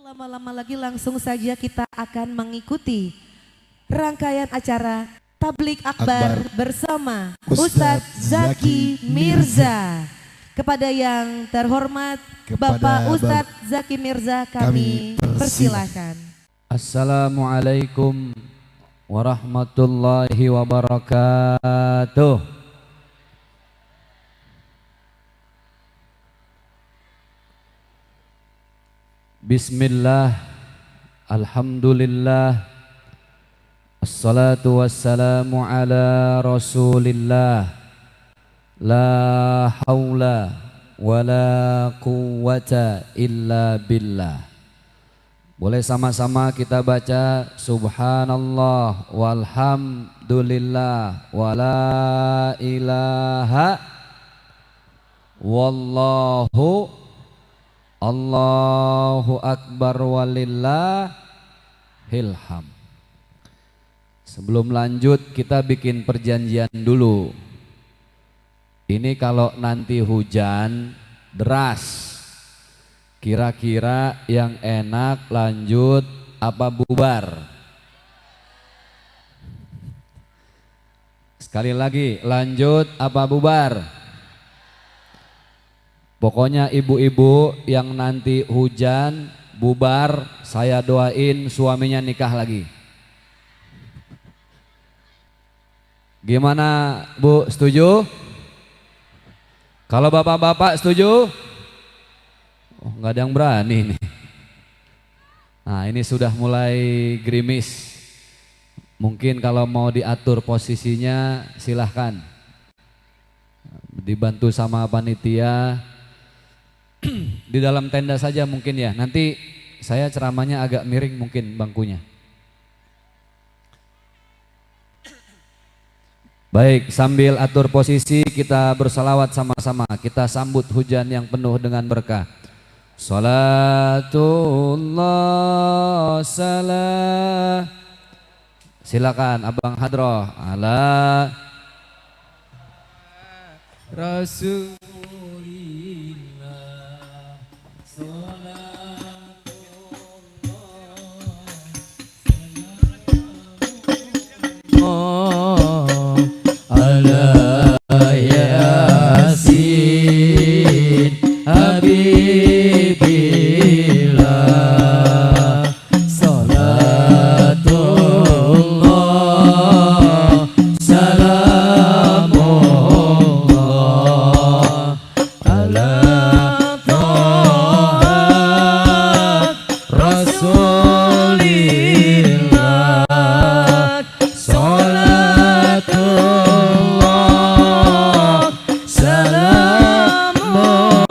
Lama-lama lagi langsung saja kita akan mengikuti rangkaian acara Tablik Akbar bersama Ustadz Zaki Mirza. Kepada yang terhormat Bapak Ustadz Zaki Mirza kami persilahkan. Assalamualaikum warahmatullahi wabarakatuh. Bismillah, alhamdulillah, assalatu wassalamu ala rasulillah, la hawla wa la quwwata illa billah. Boleh sama-sama kita baca subhanallah walhamdulillah wa la ilaha wallahu Allahu Akbar walillahil ham. Sebelum lanjut kita bikin perjanjian dulu. Ini kalau nanti hujan deras, kira-kira yang enak lanjut apa bubar? Sekali lagi, lanjut apa bubar? Pokoknya ibu-ibu yang nanti hujan bubar, saya doain suaminya nikah lagi. Gimana Bu, setuju? Kalau bapak-bapak setuju? Oh, nggak ada yang berani nih. Nah, ini sudah mulai gerimis. Mungkin kalau mau diatur posisinya silahkan. Dibantu sama panitia. Di dalam tenda saja mungkin ya. Nanti saya ceramahnya agak miring mungkin bangkunya. Baik, sambil atur posisi kita bersalawat sama-sama. Kita sambut hujan yang penuh dengan berkah. Salatullah salam. Silakan Abang Hadroh ala Rasul. Ala Yasin Habibillah Salatullah Salamullah Ala Taha Rasulillah Salatullah Salamullah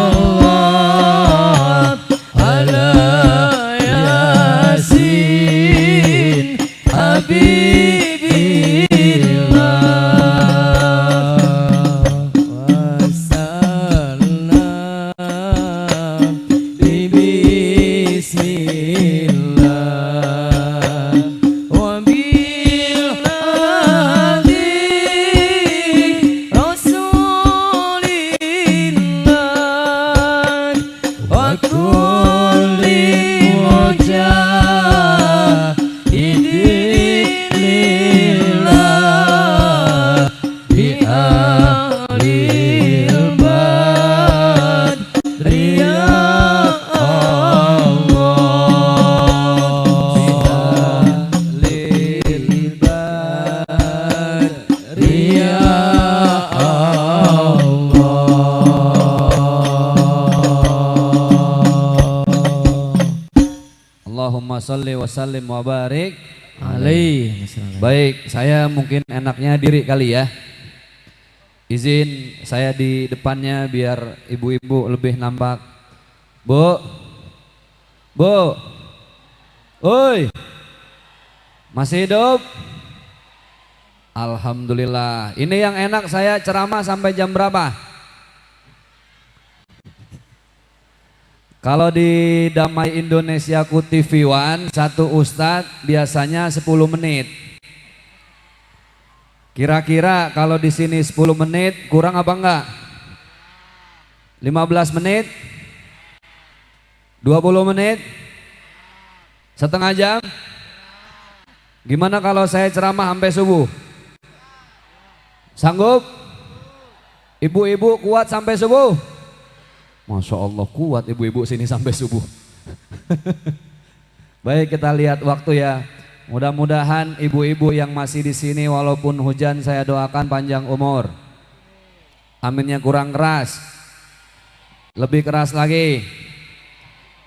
Ala Yasin Habibillah Wassalam Bismillah Wa bilhadi Rasulillah Wa kulli mujahidillah Bi ahlil badri ya Allah Bi ahlil badri ya Allahumma salli wa sallim wa barik alaih. Baik, saya mungkin enaknya diri kali ya. Izin saya di depannya biar ibu-ibu lebih nampak. Bu, Bu, oi, masih hidup? Alhamdulillah. Ini yang enak saya ceramah sampai jam berapa? Kalau di Damai Indonesiaku TV One, satu ustadz biasanya 10 menit. Kira-kira kalau di sini 10 menit kurang apa enggak? 15 menit? 20 menit? Setengah jam? Gimana kalau saya ceramah sampai subuh? Sanggup? Ibu-ibu kuat sampai subuh? Masya Allah kuat ibu-ibu sini sampai subuh. Baik, kita lihat waktu ya. Mudah-mudahan ibu-ibu yang masih di sini walaupun hujan saya doakan panjang umur. Aminnya kurang keras. Lebih keras lagi.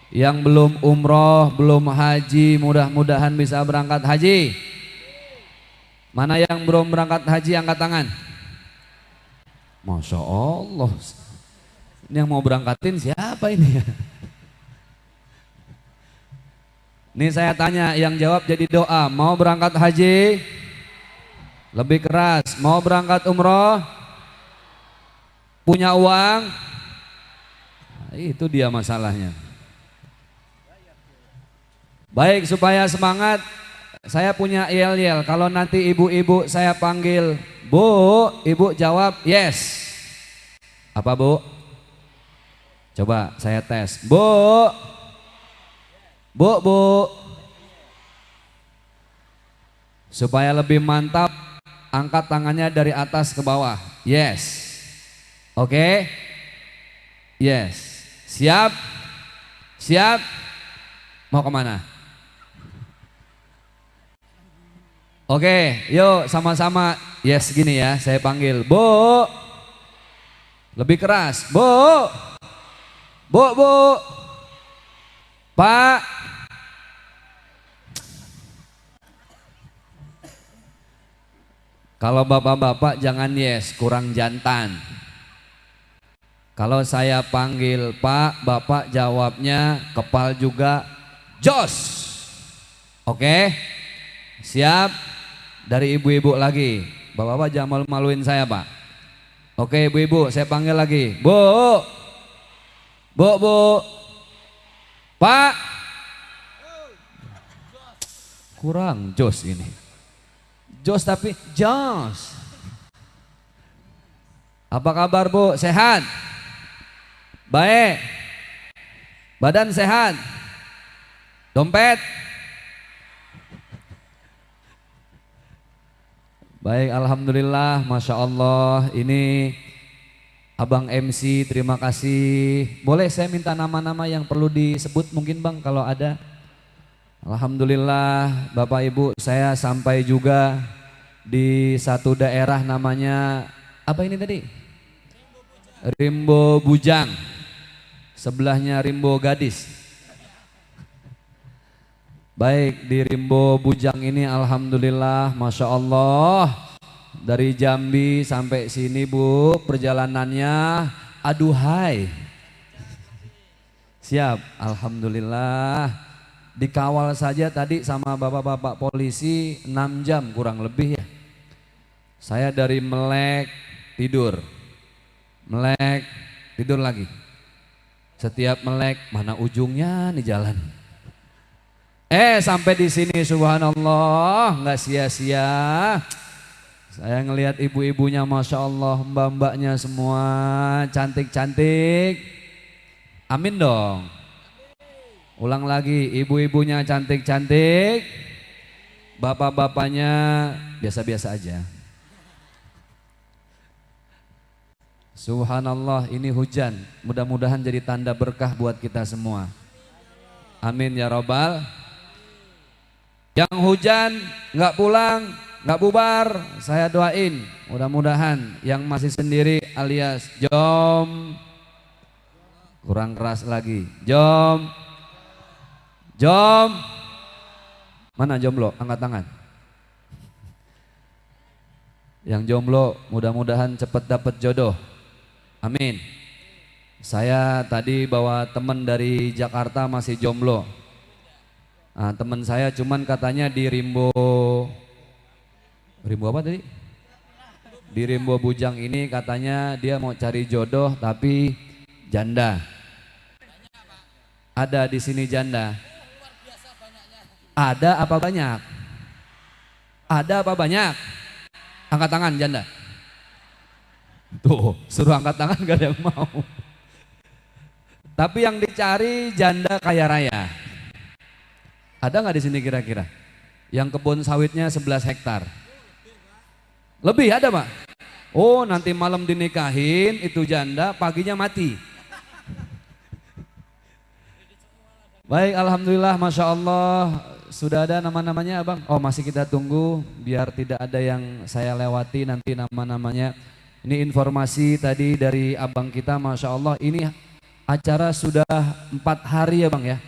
Yang belum umroh, belum haji, mudah-mudahan bisa berangkat haji. Mana yang belum berangkat haji angkat tangan. Masya Allah. Ini yang mau berangkatin siapa ini ya? Ini saya tanya, yang jawab jadi doa. Mau berangkat haji? Lebih keras. Mau berangkat umroh? Punya uang? Nah, itu dia masalahnya. Baik, supaya semangat, saya punya yel-yel. Kalau nanti ibu-ibu saya panggil, Bu, ibu jawab yes. Apa Bu? Coba saya tes. Bu. Bu, Bu. Supaya lebih mantap, angkat tangannya dari atas ke bawah. Yes. Oke? Yes. Siap? Siap? Mau kemana? Oke, yuk sama-sama. Yes, gini ya, saya panggil. Bu. Lebih keras. Bu. Bu, Bu. Pak. Kalau bapak-bapak jangan yes, kurang jantan. Kalau saya panggil Pak, bapak jawabnya kepal juga jos. Oke? Siap? Dari ibu-ibu lagi. Bapak-bapak jangan malu-maluin saya, Pak. Oke, ibu-ibu, saya panggil lagi. Bu. Bu, Bu. Pak. Kurang jos ini. Jos tapi jos. Apa kabar, Bu? Sehat? Baik. Badan sehat? Dompet? Baik, alhamdulillah, masya Allah. Ini Abang MC, terima kasih. Boleh saya minta nama-nama yang perlu disebut mungkin Bang kalau ada. Alhamdulillah, Bapak Ibu, saya sampai juga di satu daerah namanya apa ini tadi? Rimbo Bujang. Sebelahnya Rimbo Gadis. Baik, di Rimbo Bujang ini alhamdulillah, masya Allah, dari Jambi sampai sini Bu, perjalanannya aduhai. Siap, alhamdulillah. Dikawal saja tadi sama bapak-bapak polisi 6 jam kurang lebih ya. Saya dari melek tidur, melek tidur lagi. Setiap melek mana ujungnya nih jalan. Sampai di sini subhanallah, nggak sia-sia. Saya ngelihat ibu-ibunya masya Allah, mbak-mbaknya semua cantik-cantik. Amin dong. Ulang lagi, ibu-ibunya cantik-cantik, bapak-bapaknya biasa-biasa aja. Subhanallah, ini hujan. Mudah-mudahan jadi tanda berkah buat kita semua. Amin ya robbal. Yang hujan nggak pulang, nggak bubar, saya doain mudah-mudahan yang masih sendiri alias jom, kurang keras lagi, jom, mana jomblo, angkat tangan. Yang jomblo mudah-mudahan cepat dapat jodoh, amin. Saya tadi bawa teman dari Jakarta masih jomblo. Nah, teman saya cuman katanya di Rimbo apa tadi? Di Rimbo Bujang ini katanya dia mau cari jodoh tapi janda. Ada di sini janda. Ada apa banyak? Ada apa banyak? Angkat tangan janda. Tuh, suruh angkat tangan gak ada yang mau. Tapi yang dicari janda kaya raya. Ada nggak di sini kira-kira? Yang kebun sawitnya 11 hektar. Lebih ada Pak? Oh nanti malam dinikahin itu janda, paginya mati. Baik, alhamdulillah, masya Allah, sudah ada nama-namanya abang. Oh masih kita tunggu, biar tidak ada yang saya lewati nanti nama-namanya. Ini informasi tadi dari abang kita, masya Allah. Ini acara sudah 4 hari ya bang ya,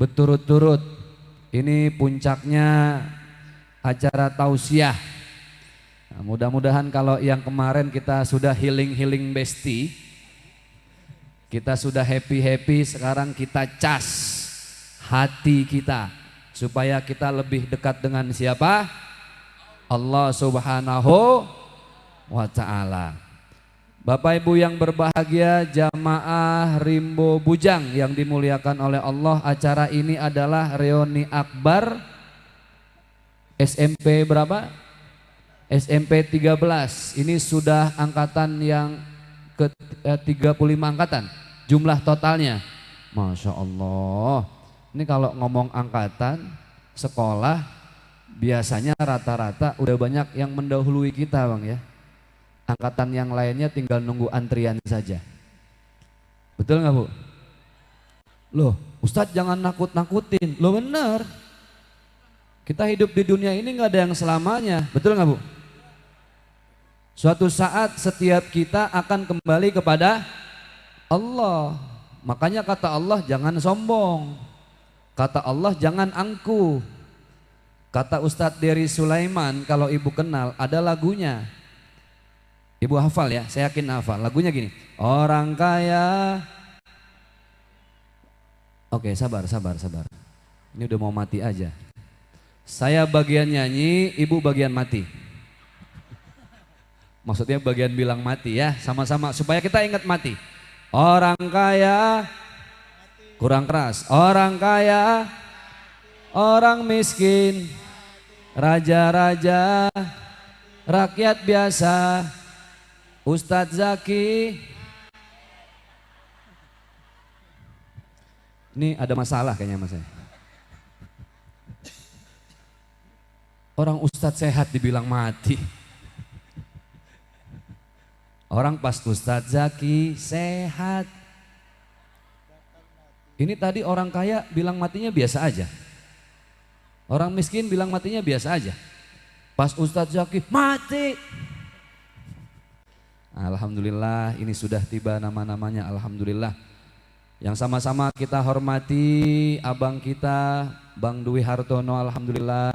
berturut-turut. Ini puncaknya acara tausiah. Nah, mudah-mudahan kalau yang kemarin kita sudah healing bestie, kita sudah happy, sekarang kita cas hati kita supaya kita lebih dekat dengan siapa? Allah Subhanahu wa ta'ala. Bapak Ibu yang berbahagia, jamaah Rimbo Bujang yang dimuliakan oleh Allah, acara ini adalah reuni akbar SMP berapa? SMP 13. Ini sudah angkatan yang ke 35 angkatan jumlah totalnya. Masya Allah. Ini kalau ngomong angkatan sekolah biasanya rata-rata udah banyak yang mendahului kita bang ya. Angkatan yang lainnya tinggal nunggu antrian saja. Betul nggak Bu? Loh Ustadz jangan nakut-nakutin. Loh bener. Kita hidup di dunia ini nggak ada yang selamanya. Betul nggak Bu? Suatu saat setiap kita akan kembali kepada Allah. Makanya kata Allah jangan sombong. Kata Allah jangan angkuh. Kata Ustadz Dery Sulaiman, kalau ibu kenal ada lagunya. Ibu hafal ya, saya yakin hafal. Lagunya gini. Orang kaya. Oke, sabar. Ini udah mau mati aja. Saya bagian nyanyi, ibu bagian mati. Maksudnya bagian bilang mati ya, sama-sama supaya kita ingat mati. Orang kaya, kurang keras. Orang kaya, orang miskin, raja-raja, rakyat biasa, Ustadz Zaki. Ini ada masalah kayaknya mas saya. Orang Ustadz sehat dibilang mati. Orang pas Ustadz Zaki sehat. Ini tadi orang kaya bilang matinya biasa aja. Orang miskin bilang matinya biasa aja. Pas Ustadz Zaki mati. Alhamdulillah ini sudah tiba nama-namanya, alhamdulillah. Yang sama-sama kita hormati abang kita Bang Dwi Hartono, alhamdulillah.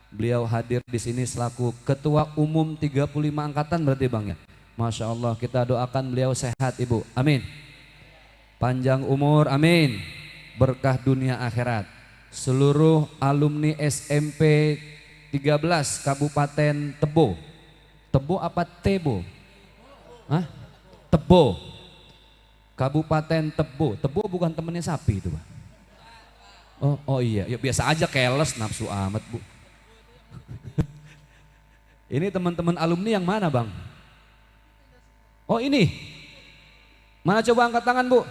Beliau hadir di sini selaku Ketua Umum 35 angkatan berarti Bang ya. Masya Allah, kita doakan beliau sehat Ibu, amin. Panjang umur, amin. Berkah dunia akhirat. Seluruh alumni SMP 13 Kabupaten Tebo. Tebo apa Tebo? Hah? Tebo. Kabupaten Tebo. Tebo bukan temennya sapi itu Pak. Oh iya, ya biasa aja keles nafsu amat Bu. Ini teman-teman alumni yang mana Bang? Oh ini. Mana coba angkat tangan Bu?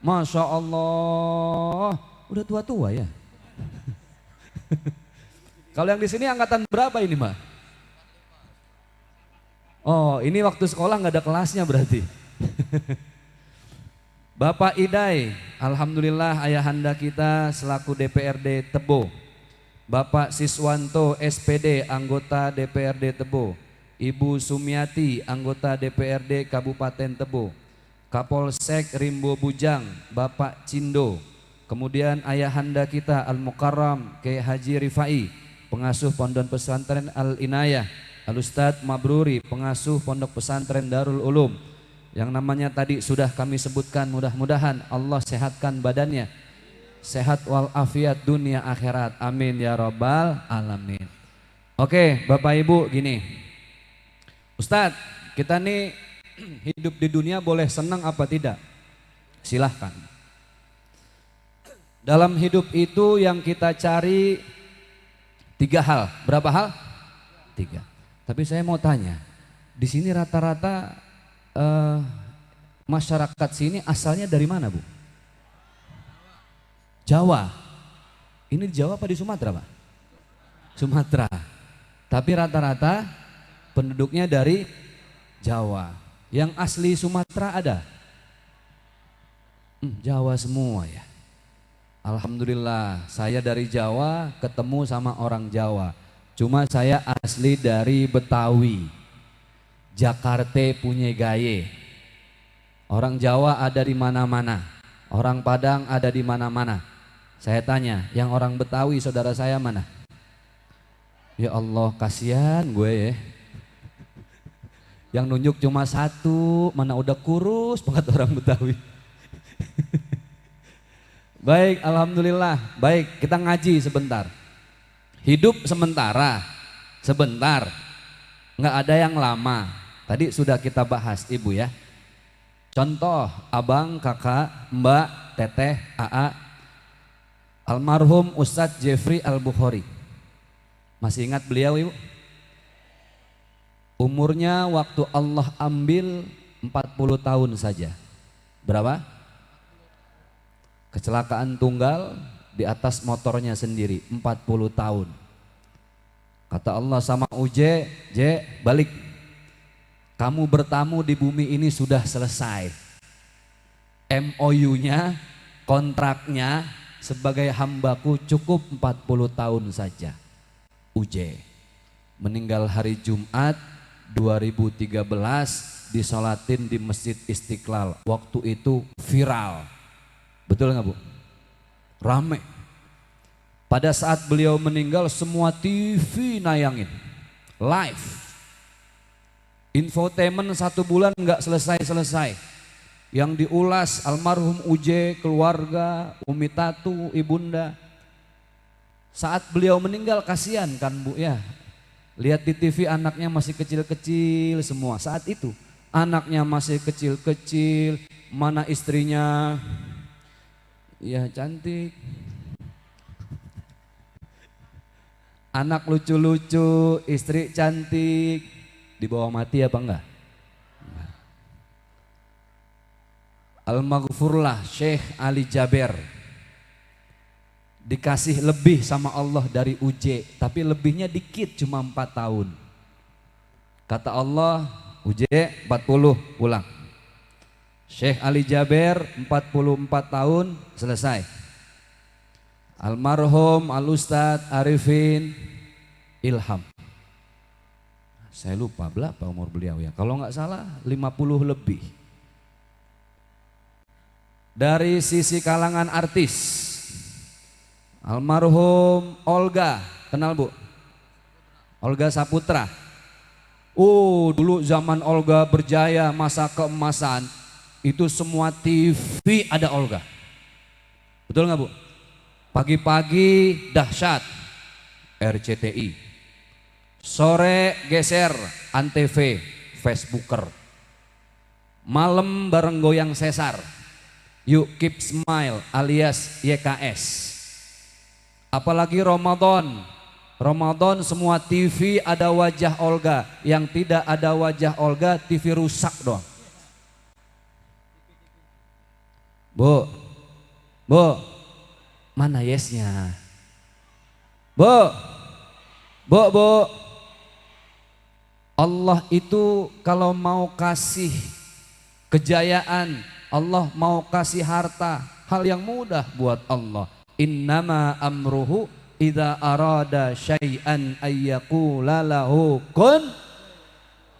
Masya Allah. Udah tua-tua ya. Kalau yang di sini angkatan berapa ini Mbak? Oh ini waktu sekolah nggak ada kelasnya berarti. Bapak Idai, alhamdulillah ayahanda kita selaku DPRD Tebo. Bapak Siswanto SPD anggota DPRD Tebo. Ibu Sumiati anggota DPRD Kabupaten Tebo. Kapolsek Rimbo Bujang Bapak Cindo. Kemudian ayahanda kita Al-Mukarram Kiai Haji Rifai, pengasuh Pondok Pesantren Al-Inayah. Al-Ustadz Mabruri, pengasuh Pondok Pesantren Darul Ulum. Yang namanya tadi sudah kami sebutkan, mudah-mudahan Allah sehatkan badannya. Sehat walafiat dunia akhirat. Amin ya rabbal alamin. Oke Bapak Ibu gini. Ustadz, kita nih hidup di dunia boleh senang apa tidak? Silahkan. Dalam hidup itu yang kita cari 3 hal. Berapa hal? 3. Tapi saya mau tanya, di sini rata-rata masyarakat sini asalnya dari mana Bu? Jawa. Ini di Jawa apa di Sumatera, Pak? Sumatera. Tapi rata-rata penduduknya dari Jawa. Yang asli Sumatera ada? Jawa semua ya. Alhamdulillah, saya dari Jawa ketemu sama orang Jawa. Cuma saya asli dari Betawi. Jakarta punya gaye. Orang Jawa ada di mana-mana. Orang Padang ada di mana-mana. Saya tanya, yang orang Betawi saudara saya mana? Ya Allah, kasihan gue ya. Yang nunjuk cuma satu, mana udah kurus banget orang Betawi. Baik, alhamdulillah. Baik, kita ngaji sebentar. Hidup sementara, sebentar. Nggak ada yang lama. Tadi sudah kita bahas, Ibu ya. Contoh, abang, kakak, mbak, teteh, aa. Almarhum Ustadz Jeffrey Al-Bukhari. Masih ingat beliau, Ibu? Umurnya waktu Allah ambil 40 tahun saja. Berapa? Kecelakaan tunggal di atas motornya sendiri 40 tahun. Kata Allah sama Uje, Je balik. Kamu bertamu di bumi ini sudah selesai. MOU-nya, kontraknya sebagai hambaku cukup 40 tahun saja. Uje meninggal hari Jumat 2013 disolatin di Masjid Istiqlal. Waktu itu viral. Betul nggak Bu? Rame. Pada saat beliau meninggal semua TV nayangin live. Infotainment 1 bulan nggak selesai-selesai. Yang diulas almarhum Uje, keluarga, Umi Tatu, ibunda. Saat beliau meninggal kasihan kan Bu ya. Lihat di TV anaknya masih kecil-kecil semua. Saat itu anaknya masih kecil-kecil, mana istrinya? Ya cantik. Anak lucu-lucu, istri cantik. Dibawa mati apa enggak? Al-Maghfurlah Syekh Ali Jaber. Dikasih lebih sama Allah dari Uje, tapi lebihnya dikit cuma 4 tahun. Kata Allah, Uje 40 pulang. Syekh Ali Jaber 44 tahun selesai. Almarhum Al-Ustadz Arifin Ilham. Saya lupa berapa umur beliau ya. Kalau nggak salah 50 lebih. Dari sisi kalangan artis, almarhum Olga, kenal Bu? Olga Saputra. Dulu zaman Olga berjaya masa keemasan. Itu semua TV ada Olga. Betul nggak Bu? Pagi-pagi dahsyat RCTI. Sore geser Antv, Facebooker. Malam bareng goyang sesar. Yuk Keep Smile alias YKS. Apalagi Ramadan. Ramadan semua TV ada wajah Olga. Yang tidak ada wajah Olga TV rusak doang. Bu, mana yesnya? Bu, Allah itu kalau mau kasih kejayaan, Allah mau kasih harta, hal yang mudah buat Allah. Innama amruhu idza arada syai'an ayyaqula lahu kun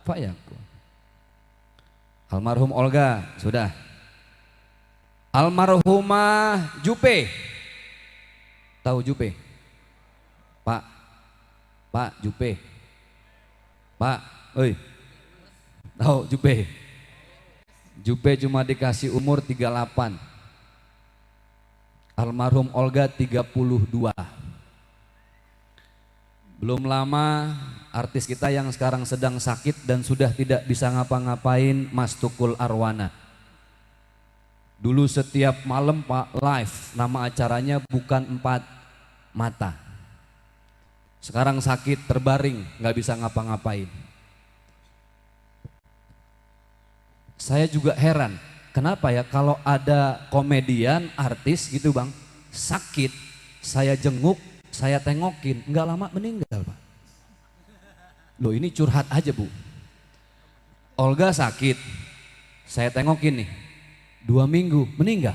fayakun. Almarhum Olga sudah. Almarhumah Jupe. Tahu Jupe? Pak Jupe. Pak, oi. Tahu Jupe? Jupe cuma dikasih umur 38. Almarhum Olga 32. Belum lama artis kita yang sekarang sedang sakit dan sudah tidak bisa ngapa-ngapain, Mas Tukul Arwana. Dulu setiap malam Pak live, nama acaranya Bukan Empat Mata. Sekarang sakit terbaring, nggak bisa ngapa-ngapain. Saya juga heran, kenapa ya kalau ada komedian, artis gitu Bang, sakit saya jenguk, saya tengokin, nggak lama meninggal Pak. Loh ini curhat aja Bu. Olga sakit, saya tengokin nih, 2 minggu meninggal.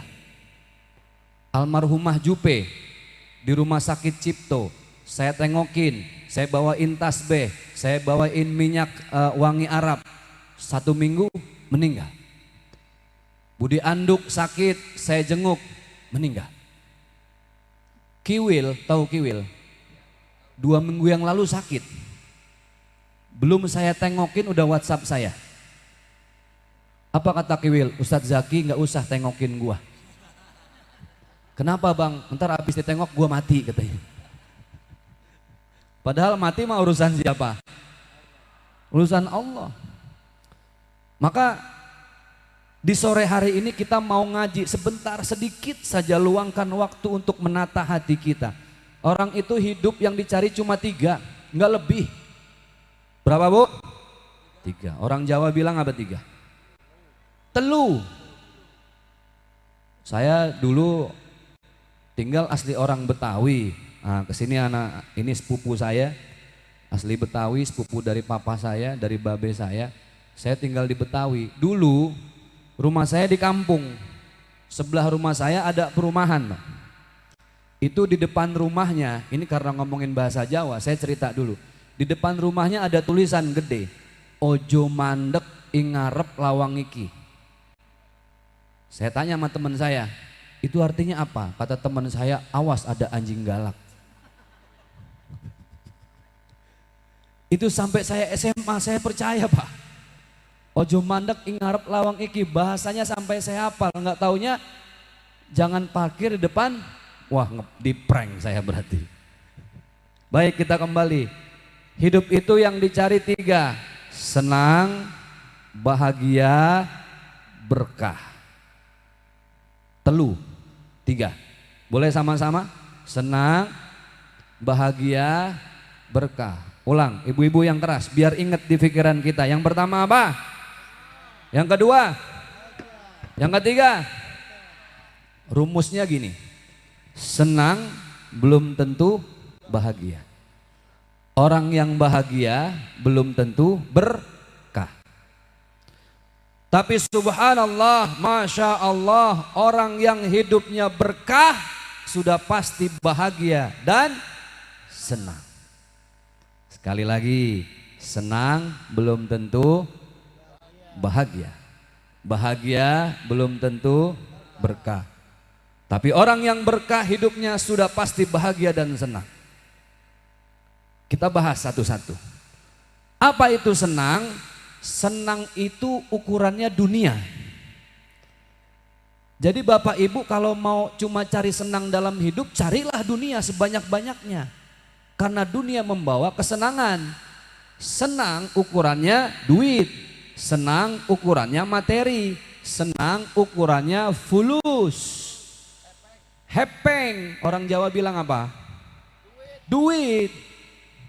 Almarhumah Jupe di rumah sakit Cipto, saya tengokin, saya bawain tasbih, saya bawain minyak wangi Arab, 1 minggu meninggal. Budi Anduk sakit, saya jenguk, meninggal. Kiwil, tahu Kiwil? 2 minggu yang lalu sakit. Belum saya tengokin udah WhatsApp saya. Apa kata Kiwil? Ustadz Zaki nggak usah tengokin gua. Kenapa bang? Ntar habis ditengok gua mati katanya. Padahal mati mah urusan siapa? Urusan Allah. Maka di sore hari ini kita mau ngaji sebentar, sedikit saja luangkan waktu untuk menata hati kita. Orang itu hidup yang dicari cuma 3, nggak lebih. Berapa Bu? 3. Orang Jawa bilang apa 3? Telu. Saya dulu tinggal asli orang Betawi. Nah, kesini anak ini sepupu saya, asli Betawi, sepupu dari papa saya, dari babe saya. Saya tinggal di Betawi. Dulu rumah saya di kampung. Sebelah rumah saya ada perumahan. Itu di depan rumahnya, ini karena ngomongin bahasa Jawa, saya cerita dulu. Di depan rumahnya ada tulisan gede, ojo mandek ing ngarep lawang iki. Saya tanya sama teman saya, itu artinya apa? Kata teman saya, awas ada anjing galak. Itu sampai saya SMA saya percaya Pak. Ojo mandek ing ngarep lawang iki, bahasanya sampai saya hafal. Nggak taunya jangan parkir di depan, wah di prank saya berarti. Baik, kita kembali. Hidup itu yang dicari 3, senang, bahagia, berkah. Telu, 3. Boleh sama-sama? Senang, bahagia, berkah. Ulang, ibu-ibu yang keras, biar ingat di pikiran kita. Yang pertama apa? Yang kedua? Yang ketiga? Rumusnya gini, senang belum tentu bahagia. Orang yang bahagia belum tentu berkah. Tapi subhanallah, masya Allah, orang yang hidupnya berkah sudah pasti bahagia dan senang. Sekali lagi, senang belum tentu bahagia. Bahagia belum tentu berkah. Tapi orang yang berkah hidupnya sudah pasti bahagia dan senang. Kita bahas satu-satu. Apa itu senang? Senang itu ukurannya dunia. Jadi Bapak Ibu kalau mau cuma cari senang dalam hidup, carilah dunia sebanyak-banyaknya. Karena dunia membawa kesenangan. Senang ukurannya duit, senang ukurannya materi, senang ukurannya fulus. Hepeng, orang Jawa bilang apa? Duit.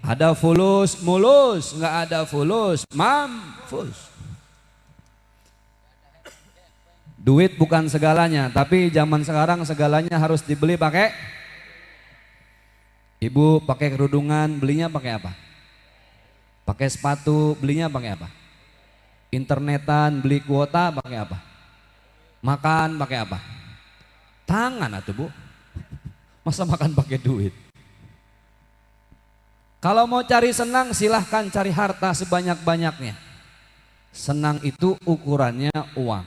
Ada fulus, mulus, nggak ada fulus, mampus. Duit bukan segalanya, tapi zaman sekarang segalanya harus dibeli pakai. Ibu pakai kerudungan, belinya pakai apa? Pakai sepatu, belinya pakai apa? Internetan, beli kuota, pakai apa? Makan, pakai apa? Tangan atuh Bu. Masa makan pakai duit? Kalau mau cari senang silahkan cari harta sebanyak-banyaknya. Senang itu ukurannya uang.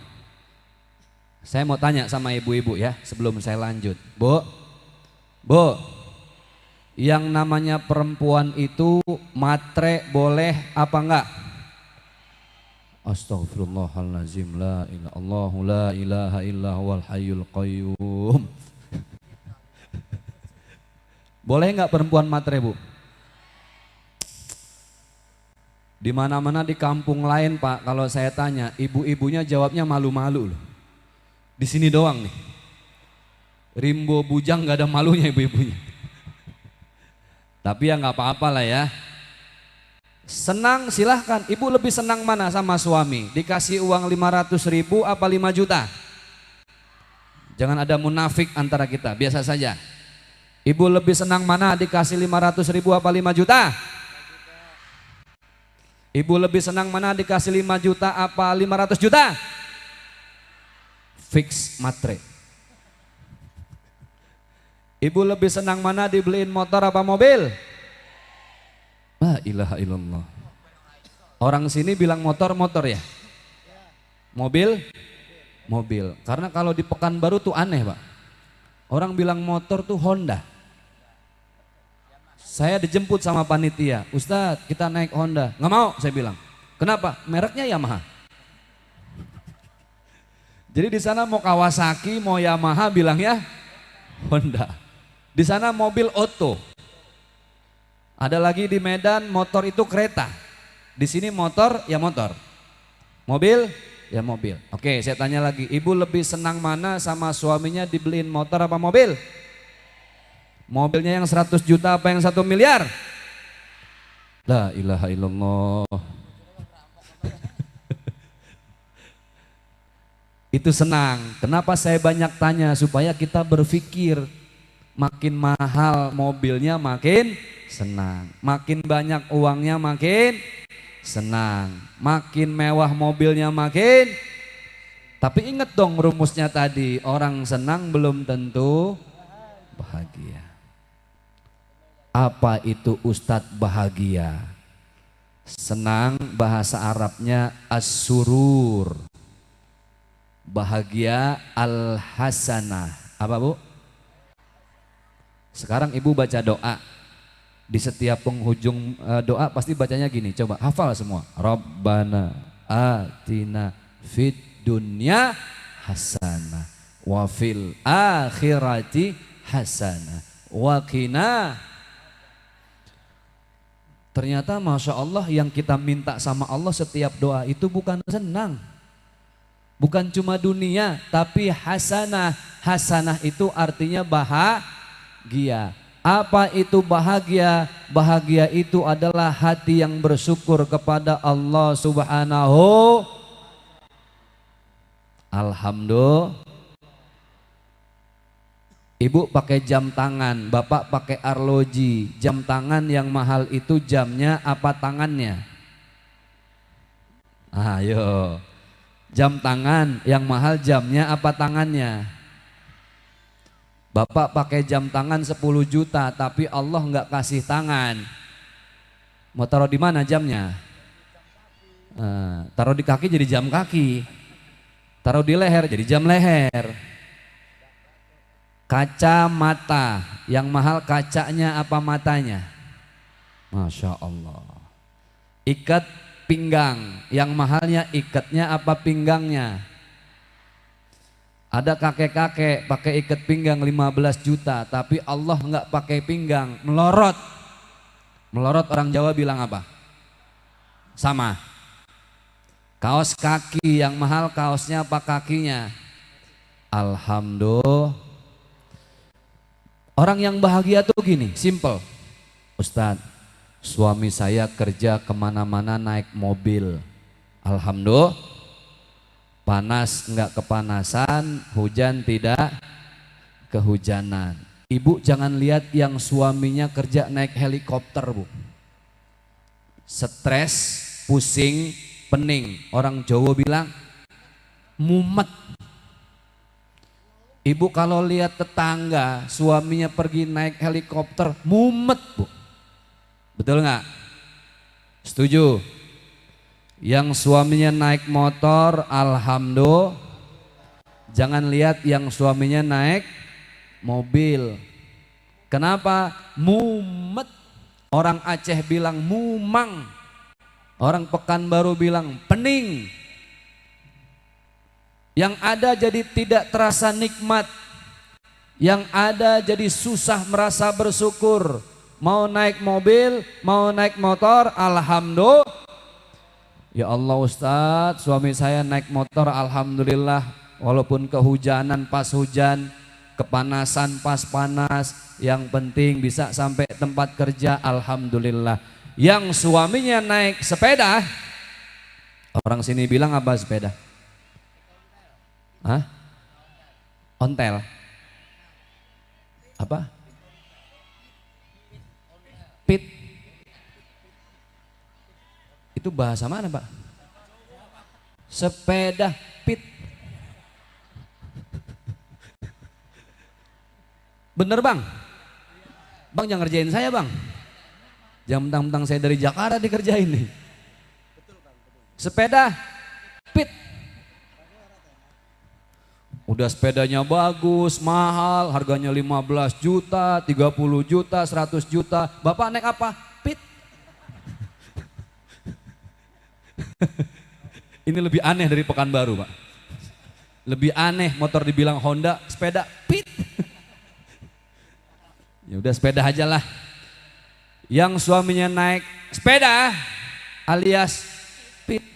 Saya mau tanya sama ibu-ibu ya sebelum saya lanjut. Bu, yang namanya perempuan itu matre boleh apa enggak? Astaghfirullahaladzim, la ilaha illa huwal hayyul qayyum. Boleh enggak perempuan matre Bu? Di mana-mana di kampung lain Pak, kalau saya tanya, ibu-ibunya jawabnya malu-malu loh. Di sini doang nih. Rimbo Bujang nggak ada malunya ibu-ibunya. Tapi ya nggak apa-apa lah ya. Senang silahkan. Ibu lebih senang mana sama suami? Dikasih uang 500.000 apa 5 juta? Jangan ada munafik antara kita, biasa saja. Ibu lebih senang mana, dikasih 500.000 apa 5 juta? Ibu lebih senang mana, dikasih 5 juta apa 500 juta? Fix matre. Ibu lebih senang mana, dibeliin motor apa mobil? La ilaha illallah. Orang sini bilang motor ya. Mobil? Mobil. Karena kalau di Pekanbaru tuh aneh, Pak. Orang bilang motor tuh Honda. Saya dijemput sama panitia, Ustadz kita naik Honda. Nggak mau, saya bilang. Kenapa? Mereknya Yamaha. Jadi di sana mau Kawasaki, mau Yamaha, bilangnya Honda. Di sana mobil oto. Ada lagi di Medan motor itu kereta. Di sini motor ya motor. Mobil ya mobil. Oke, saya tanya lagi, ibu lebih senang mana sama suaminya, dibeliin motor apa mobil? Mobilnya yang 100 juta apa yang 1 miliar? La ilaha illallah. Itu senang. Kenapa saya banyak tanya? Supaya kita berpikir, makin mahal mobilnya makin senang, makin banyak uangnya makin senang, makin mewah mobilnya makin. Tapi ingat dong rumusnya tadi, orang senang belum tentu bahagia. Apa itu Ustadz bahagia? Senang bahasa Arabnya as-surur. Bahagia al-hasanah. Apa Bu? Sekarang ibu baca doa. Di setiap penghujung doa pasti bacanya gini. Coba hafal semua. Rabbana atina fid dunya hasanah wa fil akhirati hasanah wa qina. Ternyata Masya Allah yang kita minta sama Allah setiap doa itu bukan senang. Bukan cuma dunia, tapi hasanah. Hasanah itu artinya bahagia. Apa itu bahagia? Bahagia itu adalah hati yang bersyukur kepada Allah Subhanahu. Alhamdulillah. Ibu pakai jam tangan, bapak pakai arloji. Jam tangan yang mahal itu jamnya apa tangannya? Ayo. Jam tangan yang mahal jamnya apa tangannya? Bapak pakai jam tangan 10 juta tapi Allah nggak kasih tangan. Mau taruh di mana jamnya? Taruh di kaki jadi jam kaki. Taruh di leher jadi jam leher. Kacamata yang mahal kacanya apa matanya? Masya Allah. Ikat pinggang yang mahalnya ikatnya apa pinggangnya? Ada kakek-kakek pakai ikat pinggang 15 juta tapi Allah nggak pakai pinggang, melorot. Melorot orang Jawa bilang apa? Sama. Kaos kaki yang mahal kaosnya apa kakinya? Alhamdulillah. Orang yang bahagia tuh gini, simple. Ustadz, suami saya kerja kemana-mana naik mobil. Alhamdulillah. Panas nggak kepanasan, hujan tidak kehujanan. Ibu jangan lihat yang suaminya kerja naik helikopter, Bu. Stres, pusing, pening. Orang Jawa bilang mumet. Ibu kalau lihat tetangga suaminya pergi naik helikopter, mumet Bu. Betul nggak? Setuju? Yang suaminya naik motor, alhamdulillah. Jangan lihat yang suaminya naik mobil. Kenapa? Mumet. Orang Aceh bilang mumang. Orang Pekanbaru bilang pening. Yang ada jadi tidak terasa nikmat. Yang ada jadi susah merasa bersyukur. Mau naik mobil, mau naik motor, alhamdulillah. Ya Allah Ustadz, suami saya naik motor alhamdulillah. Walaupun kehujanan pas hujan, kepanasan pas panas, yang penting bisa sampai tempat kerja alhamdulillah. Yang suaminya naik sepeda, orang sini bilang apa sepeda? Hah? Ontel. Apa? pit. Itu bahasa mana Pak? Sepeda pit. Bener Bang? Bang jangan ngerjain saya Bang. Jangan mentang-mentang saya dari Jakarta dikerjain nih. Sepeda pit. Udah sepedanya bagus, mahal, harganya 15 juta, 30 juta, 100 juta. Bapak naik apa? Pit. Ini lebih aneh dari Pekanbaru Pak. Lebih aneh motor dibilang Honda, sepeda pit. Ya udah sepeda aja lah. Yang suaminya naik sepeda alias pit.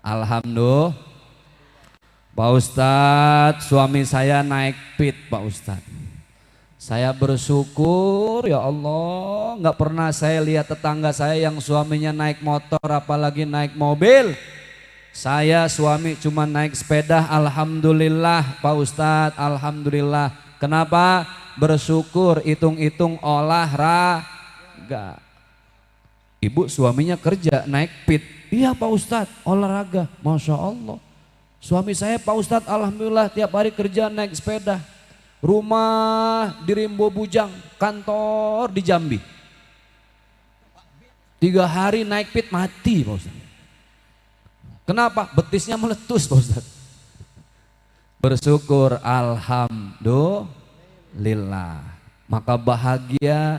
Alhamdulillah. Pak Ustadz, suami saya naik pit Pak Ustadz. Saya bersyukur ya Allah, nggak pernah saya lihat tetangga saya yang suaminya naik motor apalagi naik mobil. Saya suami cuma naik sepeda, alhamdulillah Pak Ustadz, alhamdulillah. Kenapa? Bersyukur, hitung-hitung olahraga. Ibu suaminya kerja naik pit. Iya Pak Ustadz, olahraga, Masya Allah. Suami saya Pak Ustadz alhamdulillah tiap hari kerja naik sepeda. Rumah di Rimbo Bujang, kantor di Jambi. 3 hari naik pit mati Pak Ustadz. Kenapa? Betisnya meletus Pak Ustadz. Bersyukur alhamdulillah. Maka bahagia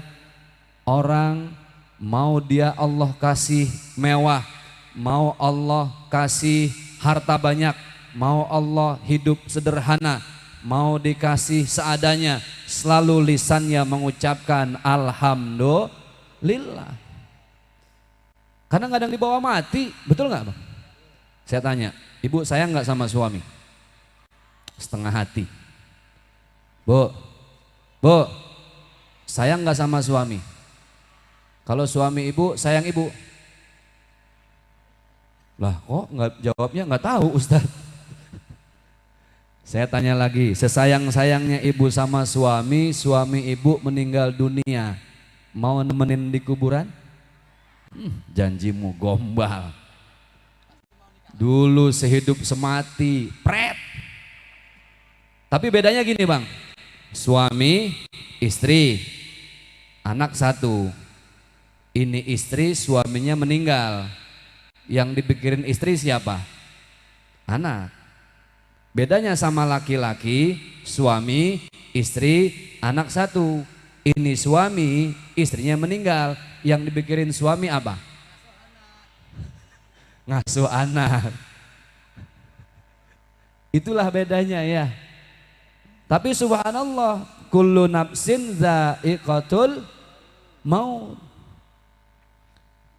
orang mau dia Allah kasih mewah, mau Allah kasih harta banyak, mau Allah hidup sederhana, mau dikasih seadanya, selalu lisannya mengucapkan alhamdulillah. Karena kadang dibawa mati, betul nggak Bang? Saya tanya, ibu sayang nggak sama suami? Setengah hati. Bu, sayang nggak sama suami? Kalau suami ibu sayang ibu? Lah kok nggak jawabnya nggak tahu Ustadz. Saya tanya lagi, sesayang-sayangnya ibu sama suami, suami ibu meninggal dunia, mau nemenin di kuburan? Janjimu gombal. Dulu sehidup semati, pret. Tapi bedanya gini Bang, suami, istri, anak 1. Ini istri, suaminya meninggal. Yang dipikirin istri siapa? Anak. Bedanya sama laki-laki, suami, istri, anak 1. Ini suami, istrinya meninggal. Yang dipikirin suami apa? Ngasuh anak. Itulah bedanya ya. Tapi subhanallah, kullu nafsin dha'iqatul maut.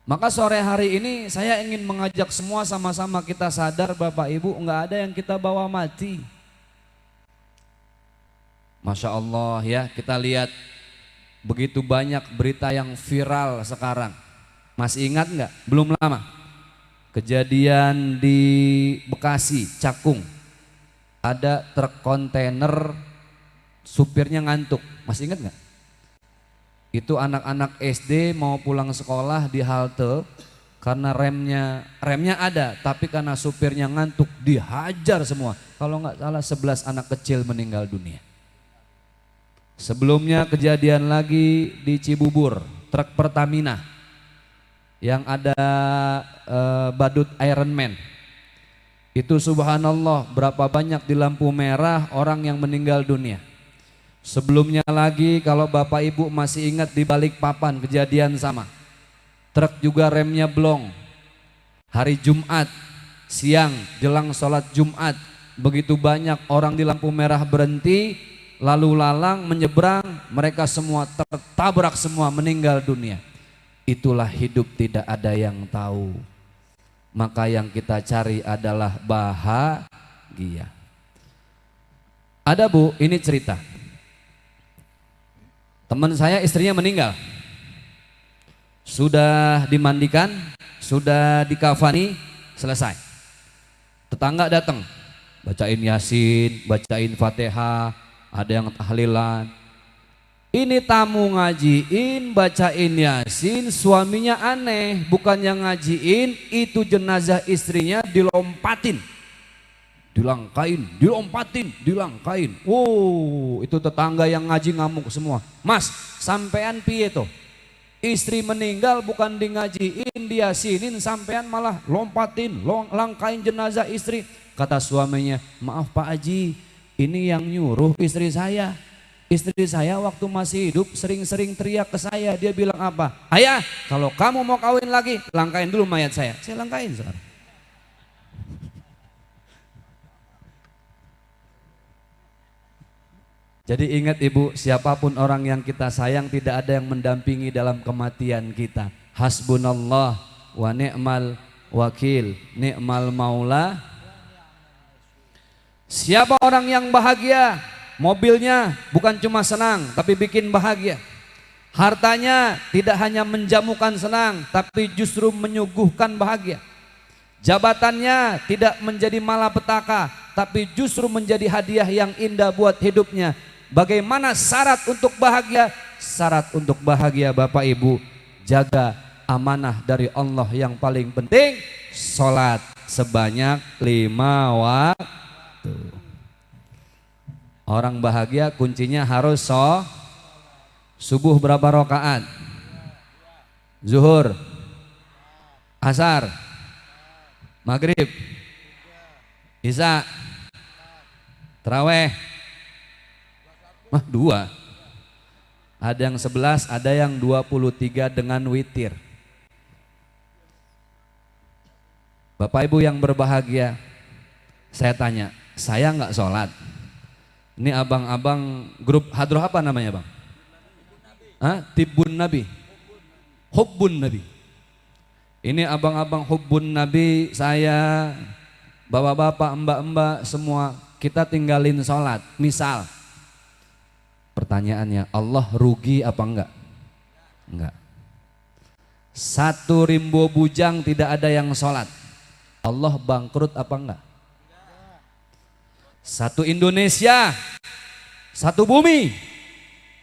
Maka sore hari ini saya ingin mengajak semua sama-sama kita sadar Bapak Ibu, enggak ada yang kita bawa mati. Masya Allah ya, kita lihat begitu banyak berita yang viral sekarang. Masih ingat enggak? Belum lama. Kejadian di Bekasi, Cakung. Ada truk kontainer, supirnya ngantuk. Masih ingat enggak? Itu anak-anak SD mau pulang sekolah di halte karena remnya ada, tapi karena supirnya ngantuk dihajar semua. Kalau nggak salah 11 anak kecil meninggal dunia. Sebelumnya kejadian lagi di Cibubur, truk Pertamina yang ada badut Iron Man. Itu subhanallah berapa banyak di lampu merah orang yang meninggal dunia. Sebelumnya lagi kalau Bapak Ibu masih ingat di Balikpapan kejadian sama. Truk juga remnya blong. Hari Jumat siang jelang sholat Jumat, begitu banyak orang di lampu merah berhenti, lalu lalang menyeberang, mereka semua tertabrak semua meninggal dunia. Itulah hidup tidak ada yang tahu. Maka yang kita cari adalah bahagia. Ada Bu, ini cerita. Teman saya istrinya meninggal, sudah dimandikan, sudah dikafani, selesai. Tetangga datang, bacain Yasin, bacain Fatihah, ada yang tahlilan. Ini tamu ngajiin, bacain yasin, suaminya aneh, bukannya ngajiin, itu jenazah istrinya dilompatin. Dilangkain, dilompatin, dilangkain. Oh, itu tetangga yang ngaji ngamuk semua. Mas, sampean piye toh? Istri meninggal bukan di ngajiin, diyasinin, sampean malah lompatin, langkain jenazah istri. Kata suaminya, maaf Pak Haji, ini yang nyuruh istri saya. Istri saya waktu masih hidup sering-sering teriak ke saya. Dia bilang apa? Ayah, kalau kamu mau kawin lagi, langkain dulu mayat saya. Saya langkain sekarang. Jadi ingat ibu, siapapun orang yang kita sayang tidak ada yang mendampingi dalam kematian kita. Hasbunallah wa ni'mal wakil, ni'mal maula. Siapa orang yang bahagia? Mobilnya bukan cuma senang tapi bikin bahagia. Hartanya tidak hanya menjamukan senang tapi justru menyuguhkan bahagia. Jabatannya tidak menjadi malapetaka tapi justru menjadi hadiah yang indah buat hidupnya. Bagaimana syarat untuk bahagia? Syarat untuk bahagia Bapak Ibu, jaga amanah dari Allah yang paling penting, sholat sebanyak 5 waktu. Orang bahagia kuncinya harus subuh berapa rakaat? Zuhur, asar, maghrib, isya, taraweh. 2. Ada yang 11, ada yang 23 dengan witir. Bapak Ibu yang berbahagia, saya tanya, saya nggak sholat. Ini abang-abang grup hadroh apa namanya bang? Tibbun Nabi, Hubbun Nabi. Ini abang-abang Hubbun Nabi, saya, bapak-bapak, mbak-mbak semua, kita tinggalin sholat. Misal, pertanyaannya, Allah rugi apa enggak? Enggak. 1 rimbo bujang tidak ada yang sholat, Allah bangkrut apa enggak? 1 Indonesia, 1 bumi,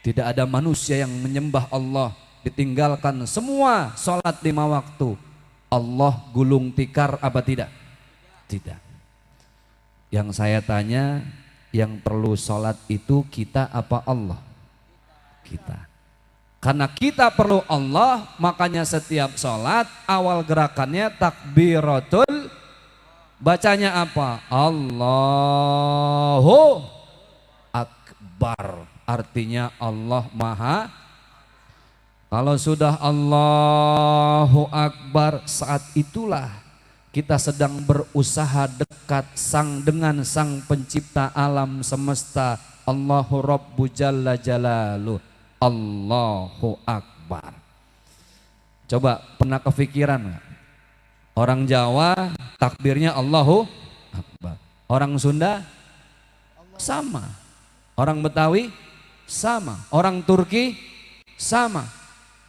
tidak ada manusia yang menyembah Allah, ditinggalkan semua sholat 5 waktu, Allah gulung tikar apa tidak? Tidak. Yang saya tanya, yang perlu sholat itu kita apa Allah? Kita. Karena kita perlu Allah, makanya setiap sholat awal gerakannya takbiratul, bacanya apa? Allahu Akbar. Artinya Allah Maha. Kalau sudah Allahu Akbar, saat itulah kita sedang berusaha dekat dengan sang pencipta alam semesta. Allahu Rabbu Jalla Jalaluh. Allahu Akbar. Coba pernah kepikiran gak? Orang Jawa takbirnya Allahu Akbar. Orang Sunda sama. Orang Betawi sama. Orang Turki sama.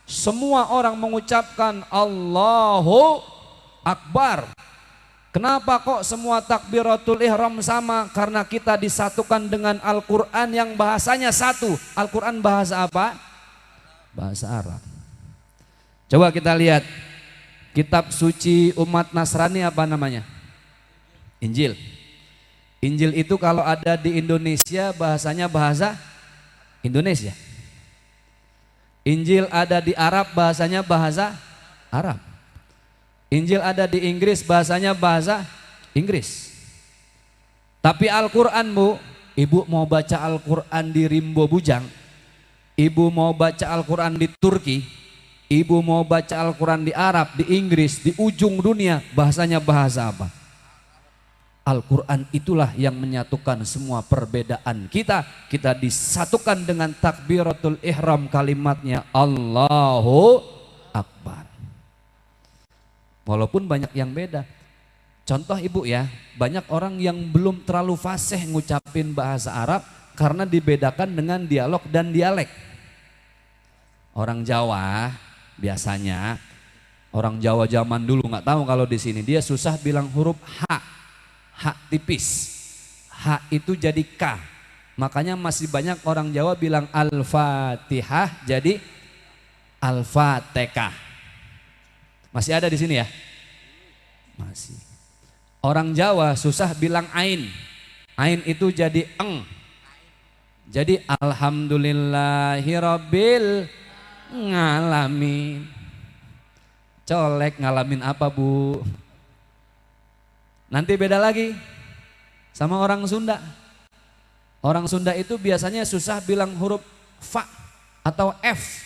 Semua orang mengucapkan Allahu Akbar. Kenapa kok semua takbiratul ihram sama? Karena kita disatukan dengan Al-Quran yang bahasanya satu. Al-Quran bahasa apa? Bahasa Arab. Coba kita lihat kitab suci umat Nasrani apa namanya? Injil. Injil itu kalau ada di Indonesia bahasanya bahasa Indonesia. Injil ada di Arab bahasanya bahasa Arab. Injil ada di Inggris bahasanya bahasa Inggris. Tapi Al-Quran bu, ibu mau baca Al-Quran di Rimbo Bujang, ibu mau baca Al-Quran di Turki, ibu mau baca Al-Quran di Arab, di Inggris, di ujung dunia, bahasanya bahasa apa? Al-Quran itulah yang menyatukan semua perbedaan kita. Kita disatukan dengan takbiratul ihram, kalimatnya Allahu Akbar. Walaupun banyak yang beda. Contoh ibu ya, banyak orang yang belum terlalu fasih ngucapin bahasa Arab karena dibedakan dengan dialog dan dialek. Orang Jawa biasanya, orang Jawa zaman dulu nggak tahu kalau di sini dia susah bilang huruf H tipis. H itu jadi K. Makanya masih banyak orang Jawa bilang Al-Fatihah jadi Al-Fatihah. Masih ada di sini ya? Masih. Orang Jawa susah bilang ain. Ain itu jadi eng. Jadi alhamdulillahirabbil ngalamin. Colek ngalamin apa Bu? Nanti beda lagi sama orang Sunda. Orang Sunda itu biasanya susah bilang huruf fa atau f.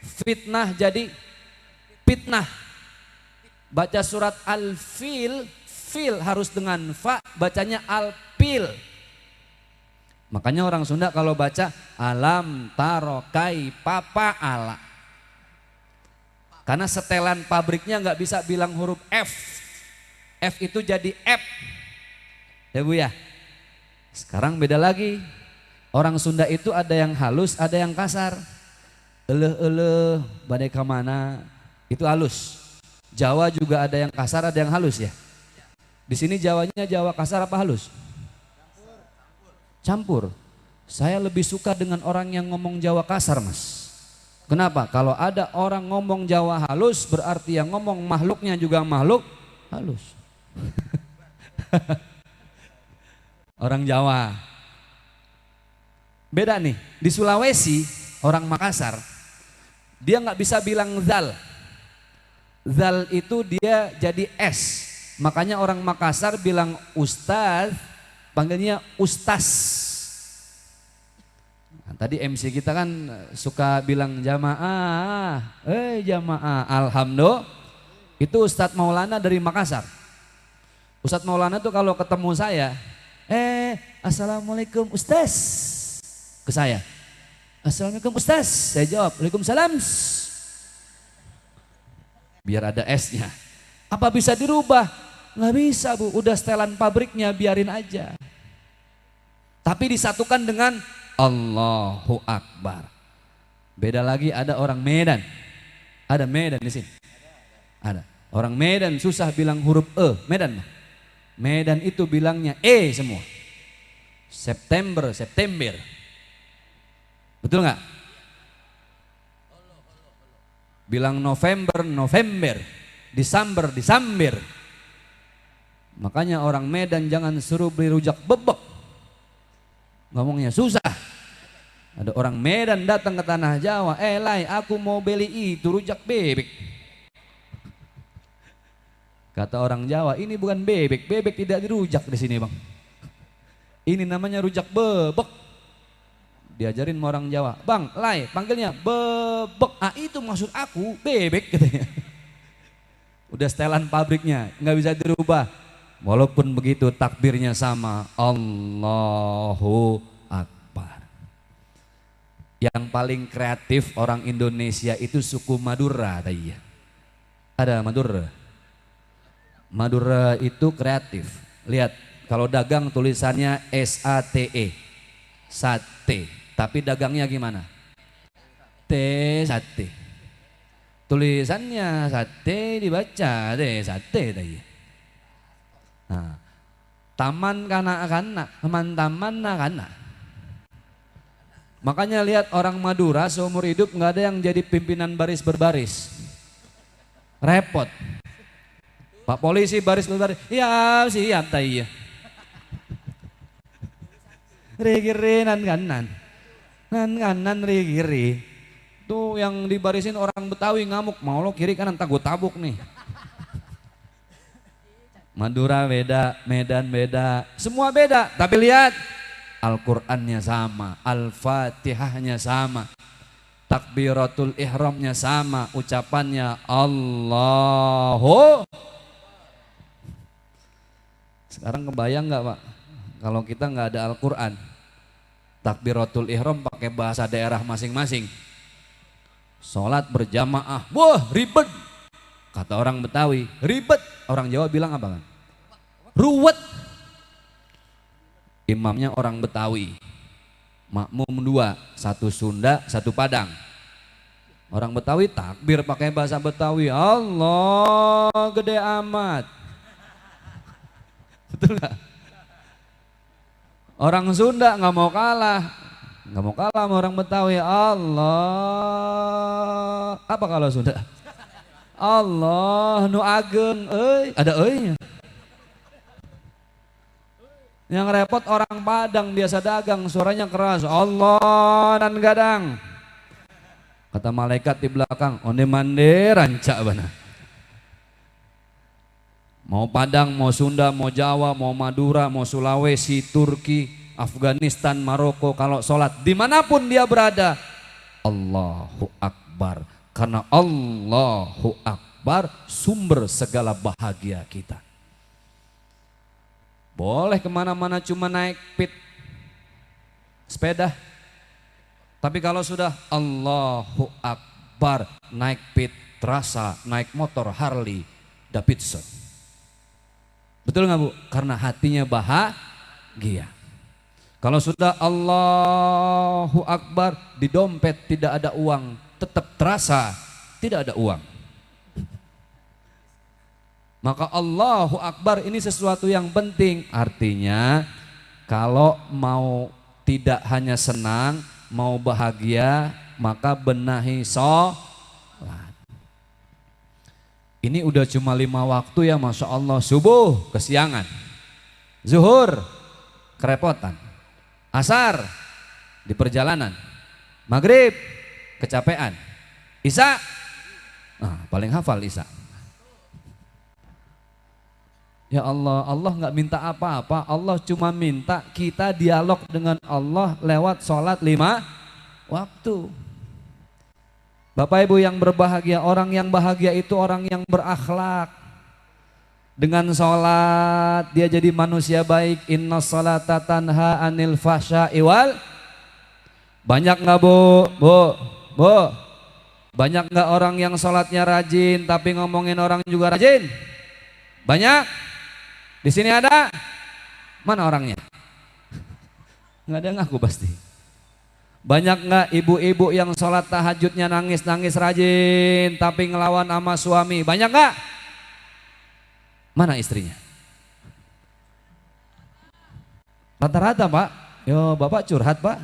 Fitnah jadi fitnah. Baca surat Al-Fil, fil harus dengan fa, bacanya Al-Pil. Makanya orang Sunda kalau baca alam taro kai papa ala. Karena setelan pabriknya nggak bisa bilang huruf F. F itu jadi F. Ya Bu ya. Sekarang beda lagi. Orang Sunda itu ada yang halus, ada yang kasar. Eleh badai kamana itu halus. Jawa juga ada yang kasar, ada yang halus ya. Di sini Jawanya Jawa kasar apa halus? Campur. Saya lebih suka dengan orang yang ngomong Jawa kasar Mas. Kenapa? Kalau ada orang ngomong Jawa halus berarti yang ngomong makhluknya juga makhluk halus. Orang Jawa. Beda nih, di Sulawesi orang Makassar dia nggak bisa bilang zal. Zal itu dia jadi S. Makanya orang Makassar bilang ustaz, panggilnya ustaz. Nah, tadi MC kita kan suka bilang jamaah, jamaah, alhamdulillah. Itu Ustadz Maulana dari Makassar. Ustadz Maulana tuh kalau ketemu saya, assalamualaikum ustaz, ke saya. Assalamualaikum ustaz, saya jawab, waalaikumsalam. Biar ada S-nya. Apa bisa dirubah? Nggak bisa Bu, udah setelan pabriknya, biarin aja. Tapi disatukan dengan Allahu Akbar. Beda lagi ada orang Medan. Ada Medan di sini. Ada. Orang Medan susah bilang huruf E, Medan. Medan itu bilangnya E semua. September. Betul nggak? Bilang November. Desember. Makanya orang Medan jangan suruh beli rujak bebek. Ngomongnya susah. Ada orang Medan datang ke tanah Jawa, Lai aku mau beli itu rujak bebek. Kata orang Jawa, ini bukan bebek tidak dirujak di sini Bang. Ini namanya rujak bebek. Diajarin sama orang Jawa, Bang, Lai panggilnya bebek. Itu maksud aku bebek katanya. Udah setelan pabriknya, nggak bisa dirubah. Walaupun begitu takbirnya sama, Allahu Akbar. Yang paling kreatif orang Indonesia itu suku Madura tadi ya. Ada Madura. Madura itu kreatif. Lihat, kalau dagang tulisannya SATE. Sate. Tapi dagangnya gimana? Sate. Tulisannya sate dibaca sate tadi. Nah, taman kanak-kanak, taman kanak. Makanya lihat orang Madura seumur hidup nggak ada yang jadi pimpinan baris berbaris. Repot. Pak polisi baris berbaris, ya siap tadi ya. Rigiri nan kanan rigiri. Tuh yang dibarisin orang Betawi ngamuk, mau lo kiri kanan tak gue tabuk nih. Madura beda, Medan beda, semua beda. Tapi lihat, Al-Qur'annya sama, Al-Fatihahnya sama, takbiratul ihramnya sama, ucapannya Allahu. Sekarang kebayang nggak Pak, kalau kita nggak ada Al-Qur'an, takbiratul ihram pakai bahasa daerah masing-masing, sholat berjamaah, wah ribet. Kata orang Betawi, ribet. Orang Jawa bilang apa kan? Ruwet. Imamnya orang Betawi. Makmum dua, satu Sunda, satu Padang. Orang Betawi takbir pakai bahasa Betawi. Allah gede amat. Betul gak? Orang Sunda nggak mau kalah. Nggak mau kalah sama orang Betawi. Allah. Apa kalau Sunda? Allah nu ageng, ada euy. Yang repot orang Padang biasa dagang, suaranya keras. Allah dan gadang. Kata malaikat di belakang, onde mande ranca bana. Mau Padang, mau Sunda, mau Jawa, mau Madura, mau Sulawesi, Turki, Afghanistan, Maroko, kalau sholat dimanapun dia berada, Allahu Akbar. Karena Allahu Akbar sumber segala bahagia kita. Boleh kemana-mana cuma naik pit sepeda. Tapi kalau sudah Allahu Akbar naik pit terasa, naik motor Harley Davidson. Betul nggak Bu? Karena hatinya bahagia. Kalau sudah Allahu Akbar di dompet tidak ada uang, tetap terasa tidak ada uang. Maka Allahu Akbar ini sesuatu yang penting. Artinya kalau mau tidak hanya senang, mau bahagia, maka benahi sholat. Ini udah cuma 5 waktu ya, Masya Allah. Subuh kesiangan, zuhur kerepotan, asar di perjalanan, maghrib kecapean, isya paling hafal isya. Ya Allah, Allah nggak minta apa-apa, Allah cuma minta kita dialog dengan Allah lewat sholat 5 waktu. Bapak Ibu yang berbahagia, orang yang bahagia itu orang yang berakhlak. Dengan sholat dia jadi manusia baik. Inna sholata tanha anil fahsya'i wal. Banyak nggak Bu? Banyak nggak orang yang sholatnya rajin tapi ngomongin orang juga rajin? Banyak? Di sini ada? Mana orangnya? Nggak ada ngaku pasti. Banyak nggak ibu-ibu yang sholat tahajudnya nangis-nangis rajin tapi ngelawan sama suami? Banyak nggak? Mana istrinya? Rata-rata Pak. Yo Bapak curhat Pak.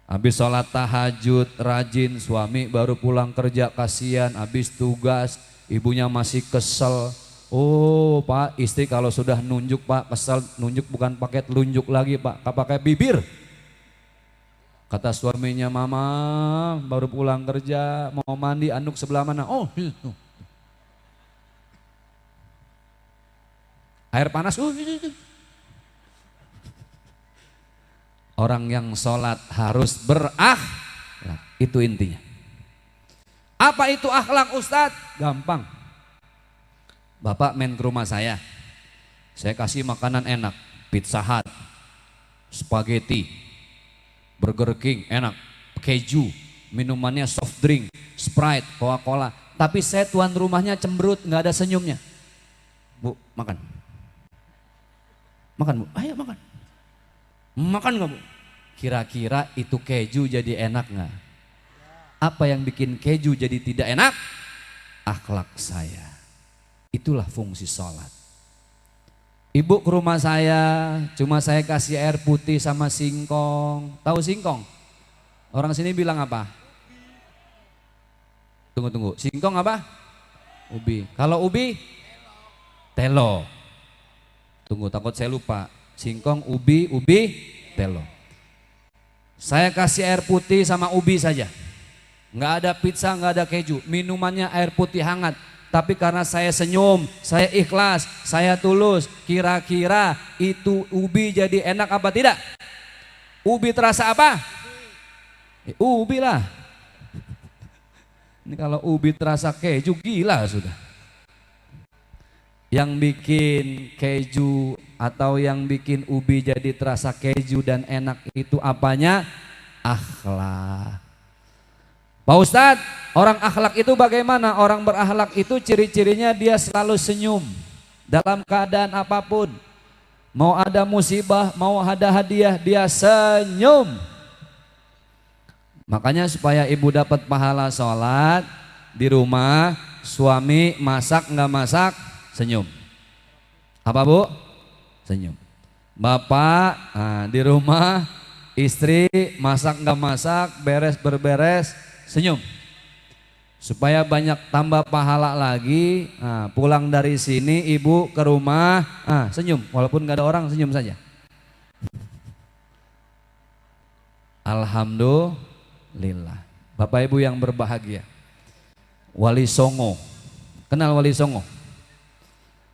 Habis sholat tahajud rajin, suami baru pulang kerja kasihan, habis tugas ibunya masih kesel. Oh Pak, istri kalau sudah nunjuk Pak, kesel nunjuk bukan pakai telunjuk lagi Pak, pakai bibir. Kata suaminya, mama baru pulang kerja, mau mandi, anduk sebelah mana? Oh itu. Air panas, Orang yang sholat harus berakhlak, itu intinya. Apa itu akhlak Ustadz? Gampang. Bapak main ke rumah saya kasih makanan enak, Pizza Hut, spaghetti, Burger King enak, keju, minumannya soft drink, Sprite, Coca-Cola. Tapi saya tuan rumahnya cemberut, nggak ada senyumnya. Bu, makan. Makan Bu, ayo makan. Makan nggak Bu? Kira-kira itu keju jadi enak nggak? Apa yang bikin keju jadi tidak enak? Akhlak saya. Itulah fungsi sholat. Ibu ke rumah saya, cuma saya kasih air putih sama singkong. Tahu singkong? Orang sini bilang apa? Tunggu, singkong apa? Ubi. Kalau ubi? Telo. Tunggu, takut saya lupa. Singkong, ubi, telo. Saya kasih air putih sama ubi saja. Nggak ada pizza, nggak ada keju. Minumannya air putih hangat. Tapi karena saya senyum, saya ikhlas, saya tulus, kira-kira itu ubi jadi enak apa tidak? Ubi terasa apa? Ubi lah. Ini kalau ubi terasa keju gila sudah. Yang bikin keju atau yang bikin ubi jadi terasa keju dan enak itu apanya? Akhlak. Pak Ustadz, orang akhlak itu bagaimana? Orang berakhlak itu ciri-cirinya dia selalu senyum dalam keadaan apapun. Mau ada musibah, mau ada hadiah, dia senyum. Makanya supaya ibu dapat pahala sholat di rumah, suami masak nggak masak, senyum. Apa Bu? Senyum. Bapak di rumah, istri masak nggak masak, beres berberes, senyum. Supaya banyak tambah pahala lagi. Pulang dari sini ibu ke rumah, senyum. Walaupun nggak ada orang, senyum saja. Alhamdulillah. Bapak Ibu yang berbahagia. Wali Songo. Kenal Wali Songo?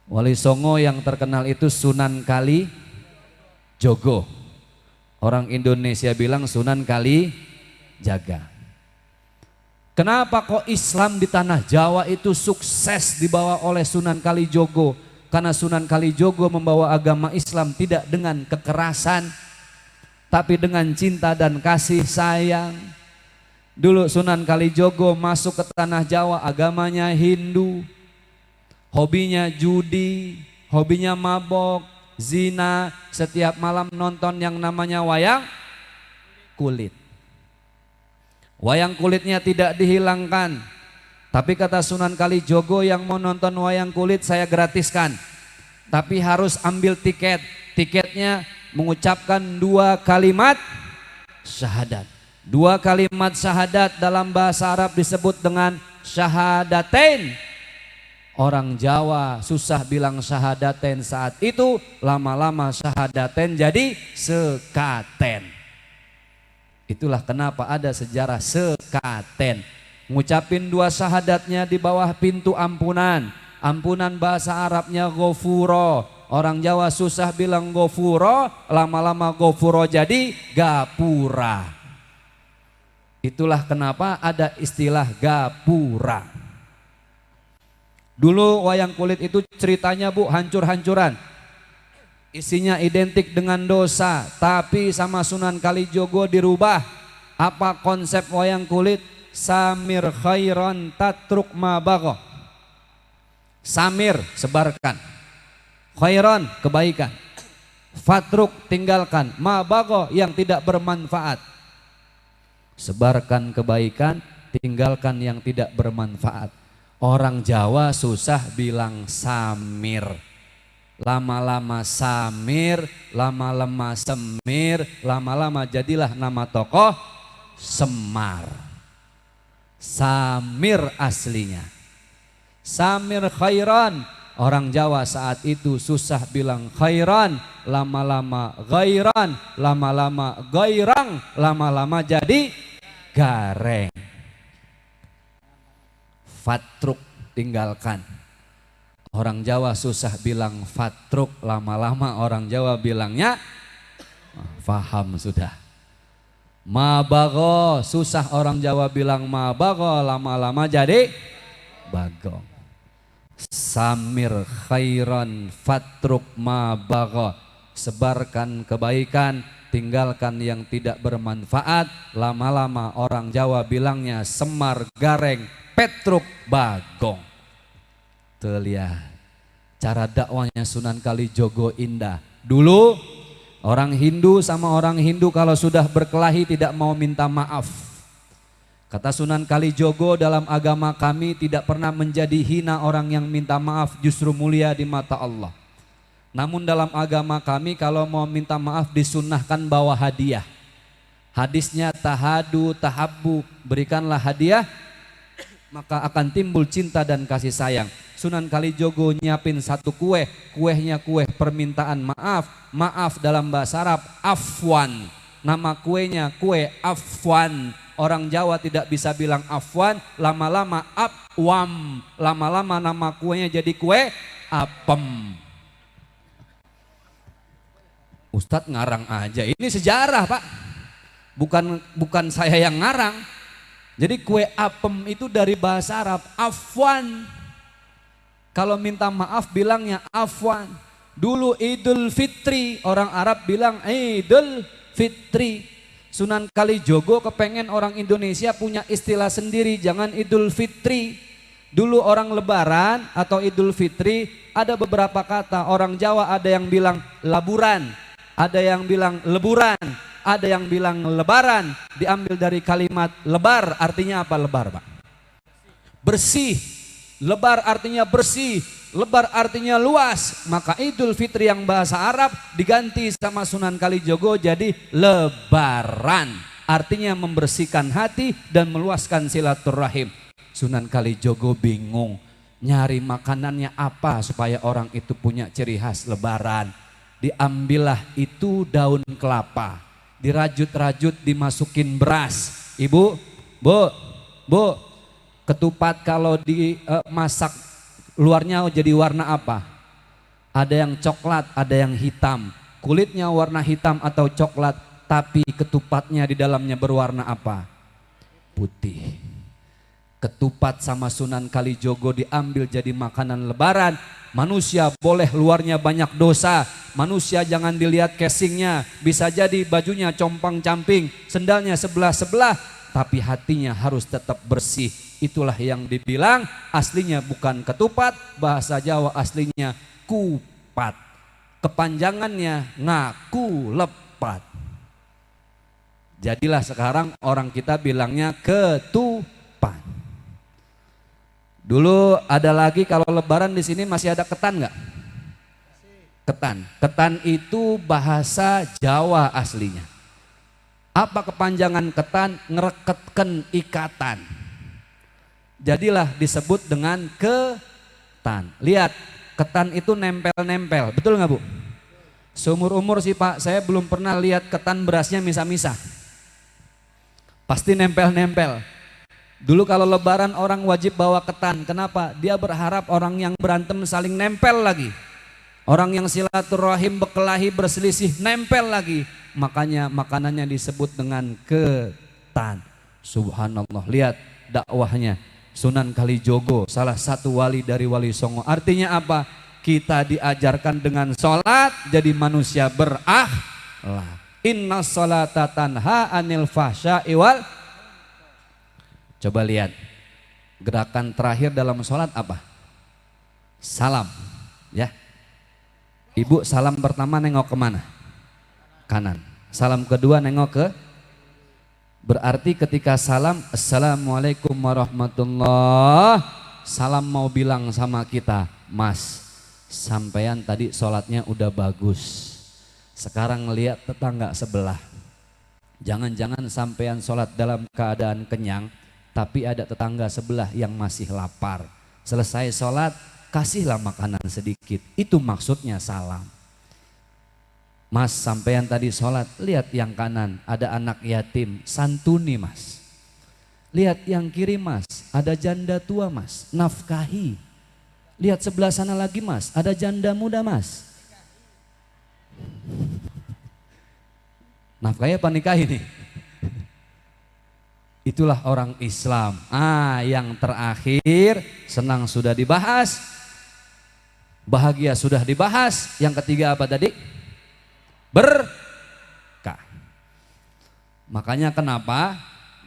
Wali Songo yang terkenal itu Sunan Kalijogo. Orang Indonesia bilang Sunan Kalijaga. Kenapa kok Islam di tanah Jawa itu sukses dibawa oleh Sunan Kalijogo? Karena Sunan Kalijogo membawa agama Islam tidak dengan kekerasan, tapi dengan cinta dan kasih sayang. Dulu Sunan Kalijogo masuk ke tanah Jawa, agamanya Hindu, hobinya judi, hobinya mabok, zina, setiap malam nonton yang namanya wayang kulit. Wayang kulitnya tidak dihilangkan. Tapi kata Sunan Kalijogo, yang mau nonton wayang kulit saya gratiskan. Tapi harus ambil tiket. Tiketnya mengucapkan 2 kalimat syahadat. 2 kalimat syahadat dalam bahasa Arab disebut dengan syahadatain. Orang Jawa susah bilang syahadatain saat itu, lama-lama syahadatain jadi sekaten. Itulah kenapa ada sejarah sekaten. Ngucapin 2 syahadatnya di bawah pintu ampunan. Ampunan bahasa Arabnya ghafuro. Orang Jawa susah bilang ghafuro, lama-lama ghafuro jadi gapura. Itulah kenapa ada istilah gapura. Dulu wayang kulit itu ceritanya Bu hancur-hancuran. Isinya identik dengan dosa, tapi sama Sunan Kalijogo dirubah. Apa konsep wayang kulit? Samir khairan tatruk ma bagha. Samir, sebarkan. Khairan, kebaikan. Fatruk, tinggalkan. Ma bagha, yang tidak bermanfaat. Sebarkan kebaikan, tinggalkan yang tidak bermanfaat. Orang Jawa susah bilang samir. Lama-lama Samir, lama-lama Semir, lama-lama jadilah nama tokoh Semar. Samir aslinya. Samir khairan. Orang Jawa saat itu susah bilang khairan, lama-lama gairan, lama-lama gairang, lama-lama jadi gareng. Fatruk, tinggalkan. Orang Jawa susah bilang fatruk, lama-lama orang Jawa bilangnya faham sudah. Mabago, susah orang Jawa bilang mabago, lama-lama jadi bagong. Samir khairan fatruk mabago, sebarkan kebaikan, tinggalkan yang tidak bermanfaat. Lama-lama orang Jawa bilangnya semar gareng, petruk bagong. Telia, cara dakwahnya Sunan Kalijogo indah. Dulu orang Hindu sama orang Hindu kalau sudah berkelahi tidak mau minta maaf. Kata Sunan Kalijogo, dalam agama kami tidak pernah menjadi hina orang yang minta maaf, justru mulia di mata Allah. Namun dalam agama kami kalau mau minta maaf disunnahkan bawa hadiah. Hadisnya tahadu tahabbu, berikanlah hadiah maka akan timbul cinta dan kasih sayang. Sunan Kalijogo nyiapin 1 kue, kuehnya kue permintaan maaf. Maaf dalam bahasa Arab afwan. Nama kuenya kue afwan. Orang Jawa tidak bisa bilang afwan, lama-lama apwam. Lama-lama nama kuenya jadi kue apem. Ustadz ngarang aja, ini sejarah Pak. Bukan saya yang ngarang. Jadi kue apem itu dari bahasa Arab afwan. Kalau minta maaf bilangnya afwan. Dulu Idul Fitri, orang Arab bilang Idul Fitri. Sunan Kalijogo kepengen orang Indonesia punya istilah sendiri, jangan Idul Fitri. Dulu orang Lebaran atau Idul Fitri ada beberapa kata. Orang Jawa ada yang bilang laburan, ada yang bilang leburan, ada yang bilang lebaran. Diambil dari kalimat lebar, artinya apa lebar Pak? Bersih. Lebar artinya bersih, lebar artinya luas, maka Idul Fitri yang bahasa Arab diganti sama Sunan Kalijogo jadi lebaran. Artinya membersihkan hati dan meluaskan silaturahim. Sunan Kalijogo bingung nyari makanannya apa supaya orang itu punya ciri khas lebaran. Diambillah itu daun kelapa, dirajut-rajut, dimasukin beras. Ibu, bu, ketupat kalau dimasak luarnya jadi warna apa? Ada yang coklat, ada yang hitam. Kulitnya warna hitam atau coklat, tapi ketupatnya di dalamnya berwarna apa? Putih. Ketupat sama Sunan Kalijogo diambil jadi makanan lebaran. Manusia boleh luarnya banyak dosa, manusia jangan dilihat casingnya, bisa jadi bajunya compang-camping, sendalnya sebelah-sebelah, tapi hatinya harus tetap bersih. Itulah yang dibilang aslinya bukan ketupat, bahasa Jawa aslinya kupat, kepanjangannya ngaku lepat. Jadilah sekarang orang kita bilangnya ketupat. Dulu ada lagi kalau lebaran di sini masih ada ketan nggak? Ketan. Ketan itu bahasa Jawa aslinya. Apa kepanjangan ketan? Ngereketken ikatan. Jadilah disebut dengan ketan. Lihat, ketan itu nempel-nempel. Betul nggak Bu? Seumur-umur sih Pak, saya belum pernah lihat ketan berasnya misah-misah. Pasti nempel-nempel. Dulu kalau lebaran orang wajib bawa ketan. Kenapa? Dia berharap orang yang berantem saling nempel lagi. Orang yang silaturahim berkelahi berselisih nempel lagi. Makanya makanannya disebut dengan ketan. Subhanallah. Lihat dakwahnya Sunan Kalijogo, salah satu wali dari Wali Songo. Artinya apa? Kita diajarkan dengan sholat jadi manusia berakhlak. Inna sholata tanha anil fahsya'i wal. Coba lihat gerakan terakhir dalam sholat apa? Salam, ya. Ibu salam pertama nengok kemana? Kanan. Salam kedua nengok ke. Berarti ketika salam, assalamualaikum warahmatullah. Salam mau bilang sama kita, Mas, sampean tadi sholatnya udah bagus. Sekarang lihat tetangga sebelah. Jangan-jangan sampean sholat dalam keadaan kenyang, tapi ada tetangga sebelah yang masih lapar. Selesai sholat, kasihlah makanan sedikit. Itu maksudnya salam. Mas, sampean tadi sholat, lihat yang kanan, ada anak yatim, santuni Mas. Lihat yang kiri Mas, ada janda tua Mas, nafkahi. Lihat sebelah sana lagi Mas, ada janda muda Mas. Nafkahi apa nikahi nih? Itulah orang Islam. Yang terakhir, senang sudah dibahas, bahagia sudah dibahas. Yang ketiga apa tadi? Berkah. Makanya kenapa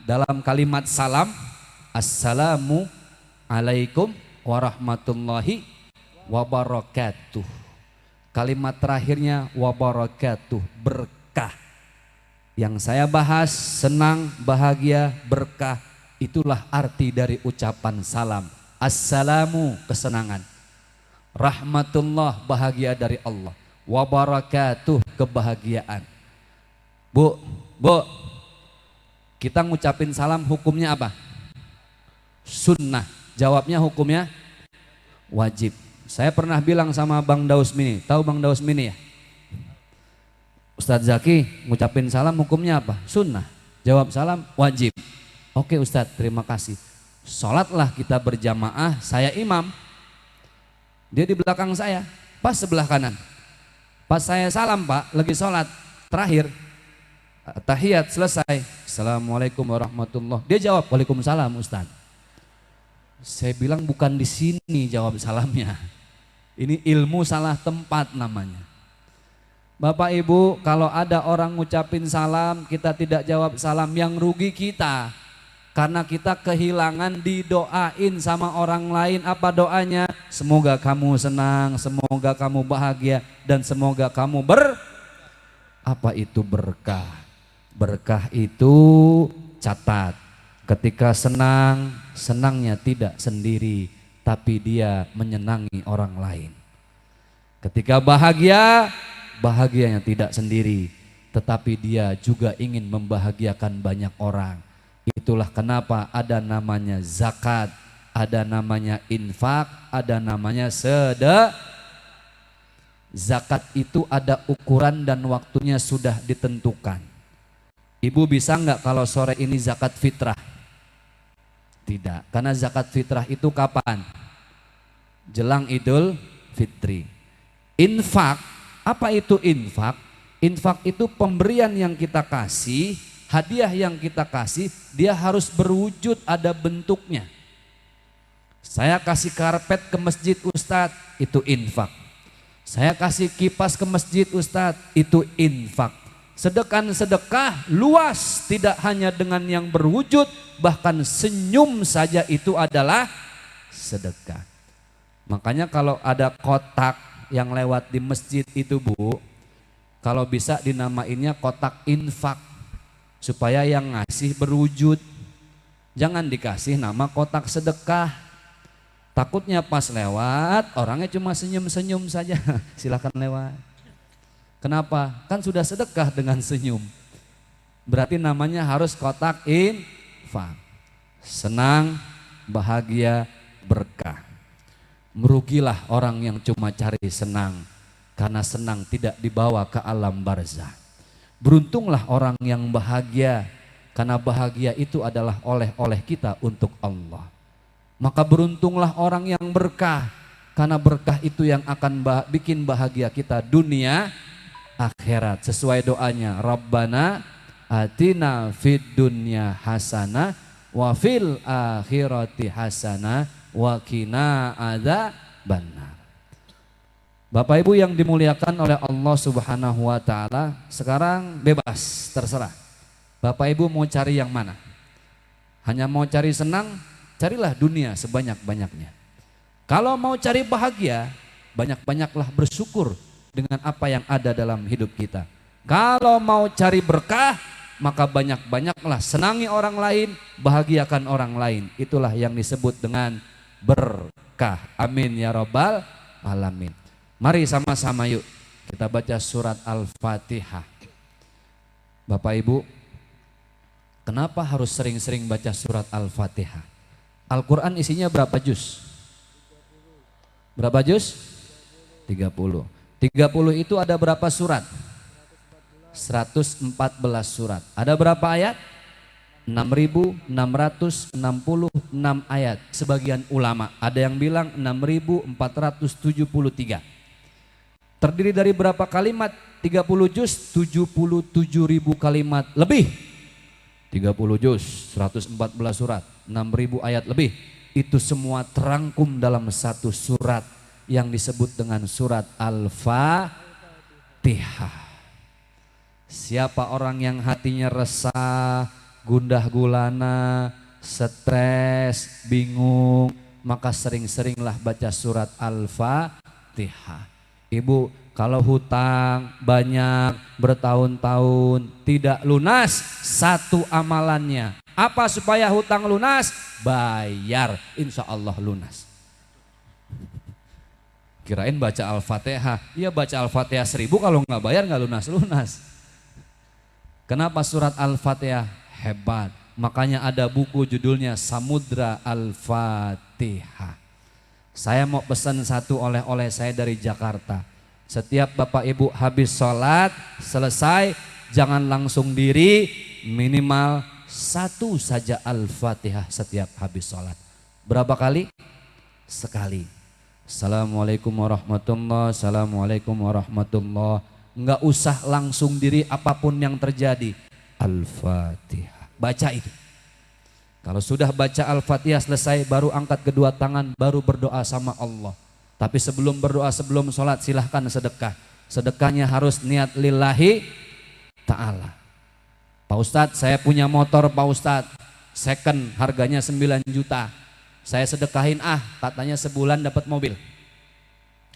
dalam kalimat salam, assalamu alaikum warahmatullahi wabarakatuh. Kalimat terakhirnya wabarakatuh, berkah. Yang saya bahas senang, bahagia, berkah, itulah arti dari ucapan salam. Assalamu kesenangan, rahmatullah bahagia dari Allah, wabarakatuh kebahagiaan. Bu, kita ngucapin salam hukumnya apa? Sunnah. Jawabnya hukumnya wajib. Saya pernah bilang sama Bang Dausmini, tahu Bang Dausmini ya? Ustadz Zaki ngucapin salam hukumnya apa? Sunnah. Jawab salam wajib. Oke Ustadz, terima kasih. Sholatlah kita berjamaah, saya imam. Dia di belakang saya, pas sebelah kanan. Pas saya salam Pak, lagi sholat terakhir, tahiyat selesai, assalamualaikum warahmatullah. Dia jawab waalaikumsalam Ustadz. Saya bilang bukan di sini jawab salamnya. Ini ilmu salah tempat namanya. Bapak Ibu, kalau ada orang ngucapin salam, kita tidak jawab salam, yang rugi kita. Karena kita kehilangan didoain sama orang lain. Apa doanya? Semoga kamu senang, semoga kamu bahagia, dan semoga kamu apa itu berkah? Berkah itu catat. Ketika senang, senangnya tidak sendiri, tapi dia menyenangi orang lain. Ketika bahagia, bahagianya tidak sendiri, tetapi dia juga ingin membahagiakan banyak orang. Itulah kenapa ada namanya zakat, ada namanya infak, ada namanya sedekah. Zakat itu ada ukuran dan waktunya sudah ditentukan. Ibu bisa nggak kalau sore ini zakat fitrah? Tidak, karena zakat fitrah itu kapan? Jelang Idul Fitri. Infak, apa itu infak? Infak itu pemberian yang kita kasih, hadiah yang kita kasih, dia harus berwujud, ada bentuknya. Saya kasih karpet ke masjid Ustadz, itu infak. Saya kasih kipas ke masjid Ustadz, itu infak. Sedekah luas, tidak hanya dengan yang berwujud, bahkan senyum saja itu adalah sedekah. Makanya kalau ada kotak yang lewat di masjid itu Bu, kalau bisa dinamainnya kotak infak, supaya yang ngasih berwujud. Jangan dikasih nama kotak sedekah, takutnya pas lewat orangnya cuma senyum-senyum saja. Silakan lewat. Kenapa? Kan sudah sedekah dengan senyum. Berarti namanya harus kotak infak. Senang, bahagia, berkah. Merugilah orang yang cuma cari senang, karena senang tidak dibawa ke alam barzah. Beruntunglah orang yang bahagia, karena bahagia itu adalah oleh-oleh kita untuk Allah. Maka beruntunglah orang yang berkah, karena berkah itu yang akan bikin bahagia kita dunia akhirat. Sesuai doanya, Rabbana atina fid dunya hasanah wa fil akhirati hasanah wa qina adzabannar. Bapak Ibu yang dimuliakan oleh Allah Subhanahu wa taala, sekarang bebas, terserah. Bapak Ibu mau cari yang mana? Hanya mau cari senang, carilah dunia sebanyak-banyaknya. Kalau mau cari bahagia, banyak-banyaklah bersyukur dengan apa yang ada dalam hidup kita. Kalau mau cari berkah, maka banyak-banyaklah senangi orang lain, bahagiakan orang lain. Itulah yang disebut dengan berkah. Amin ya rabbal alamin. Mari sama-sama yuk kita baca surat Al-Fatihah. Bapak Ibu, kenapa harus sering-sering baca surat Al-Fatihah? Al-Quran isinya berapa juz? Berapa juz? 30. 30 itu ada berapa surat? 114 surat. Ada berapa ayat? 6.666 ayat. Sebagian ulama ada yang bilang 6.473. Terdiri dari berapa kalimat? 30 juz, 77.000 kalimat lebih. 30 juz, 114 surat, 6.000 ayat lebih. Itu semua terangkum dalam satu surat yang disebut dengan surat Al-Fatihah. Siapa orang yang hatinya resah, gundah gulana, stres, bingung, maka sering-seringlah baca surat Al-Fatihah. Ibu, kalau hutang banyak bertahun-tahun tidak lunas, satu amalannya. Apa supaya hutang lunas? Bayar, insya Allah lunas. Kirain baca Al-Fatihah, iya baca Al-Fatihah 1000, kalau nggak bayar nggak lunas-lunas. Kenapa surat Al-Fatihah hebat? Makanya ada buku judulnya Samudra Al-Fatihah. Saya mau pesan satu oleh-oleh saya dari Jakarta. Setiap Bapak Ibu habis sholat, selesai, jangan langsung diri, minimal satu saja Al-Fatihah setiap habis sholat. Berapa kali? Sekali. Assalamualaikum warahmatullahi, assalamualaikum warahmatullahi. Enggak usah langsung diri apapun yang terjadi. Al-Fatihah. Baca itu. Kalau sudah baca Al-Fatihah selesai, baru angkat kedua tangan, baru berdoa sama Allah. Tapi sebelum berdoa, sebelum sholat, silahkan sedekah. Sedekahnya harus niat lillahi ta'ala. Pak Ustadz, saya punya motor Pak Ustadz, second, harganya 9 juta. Saya sedekahin katanya sebulan dapat mobil.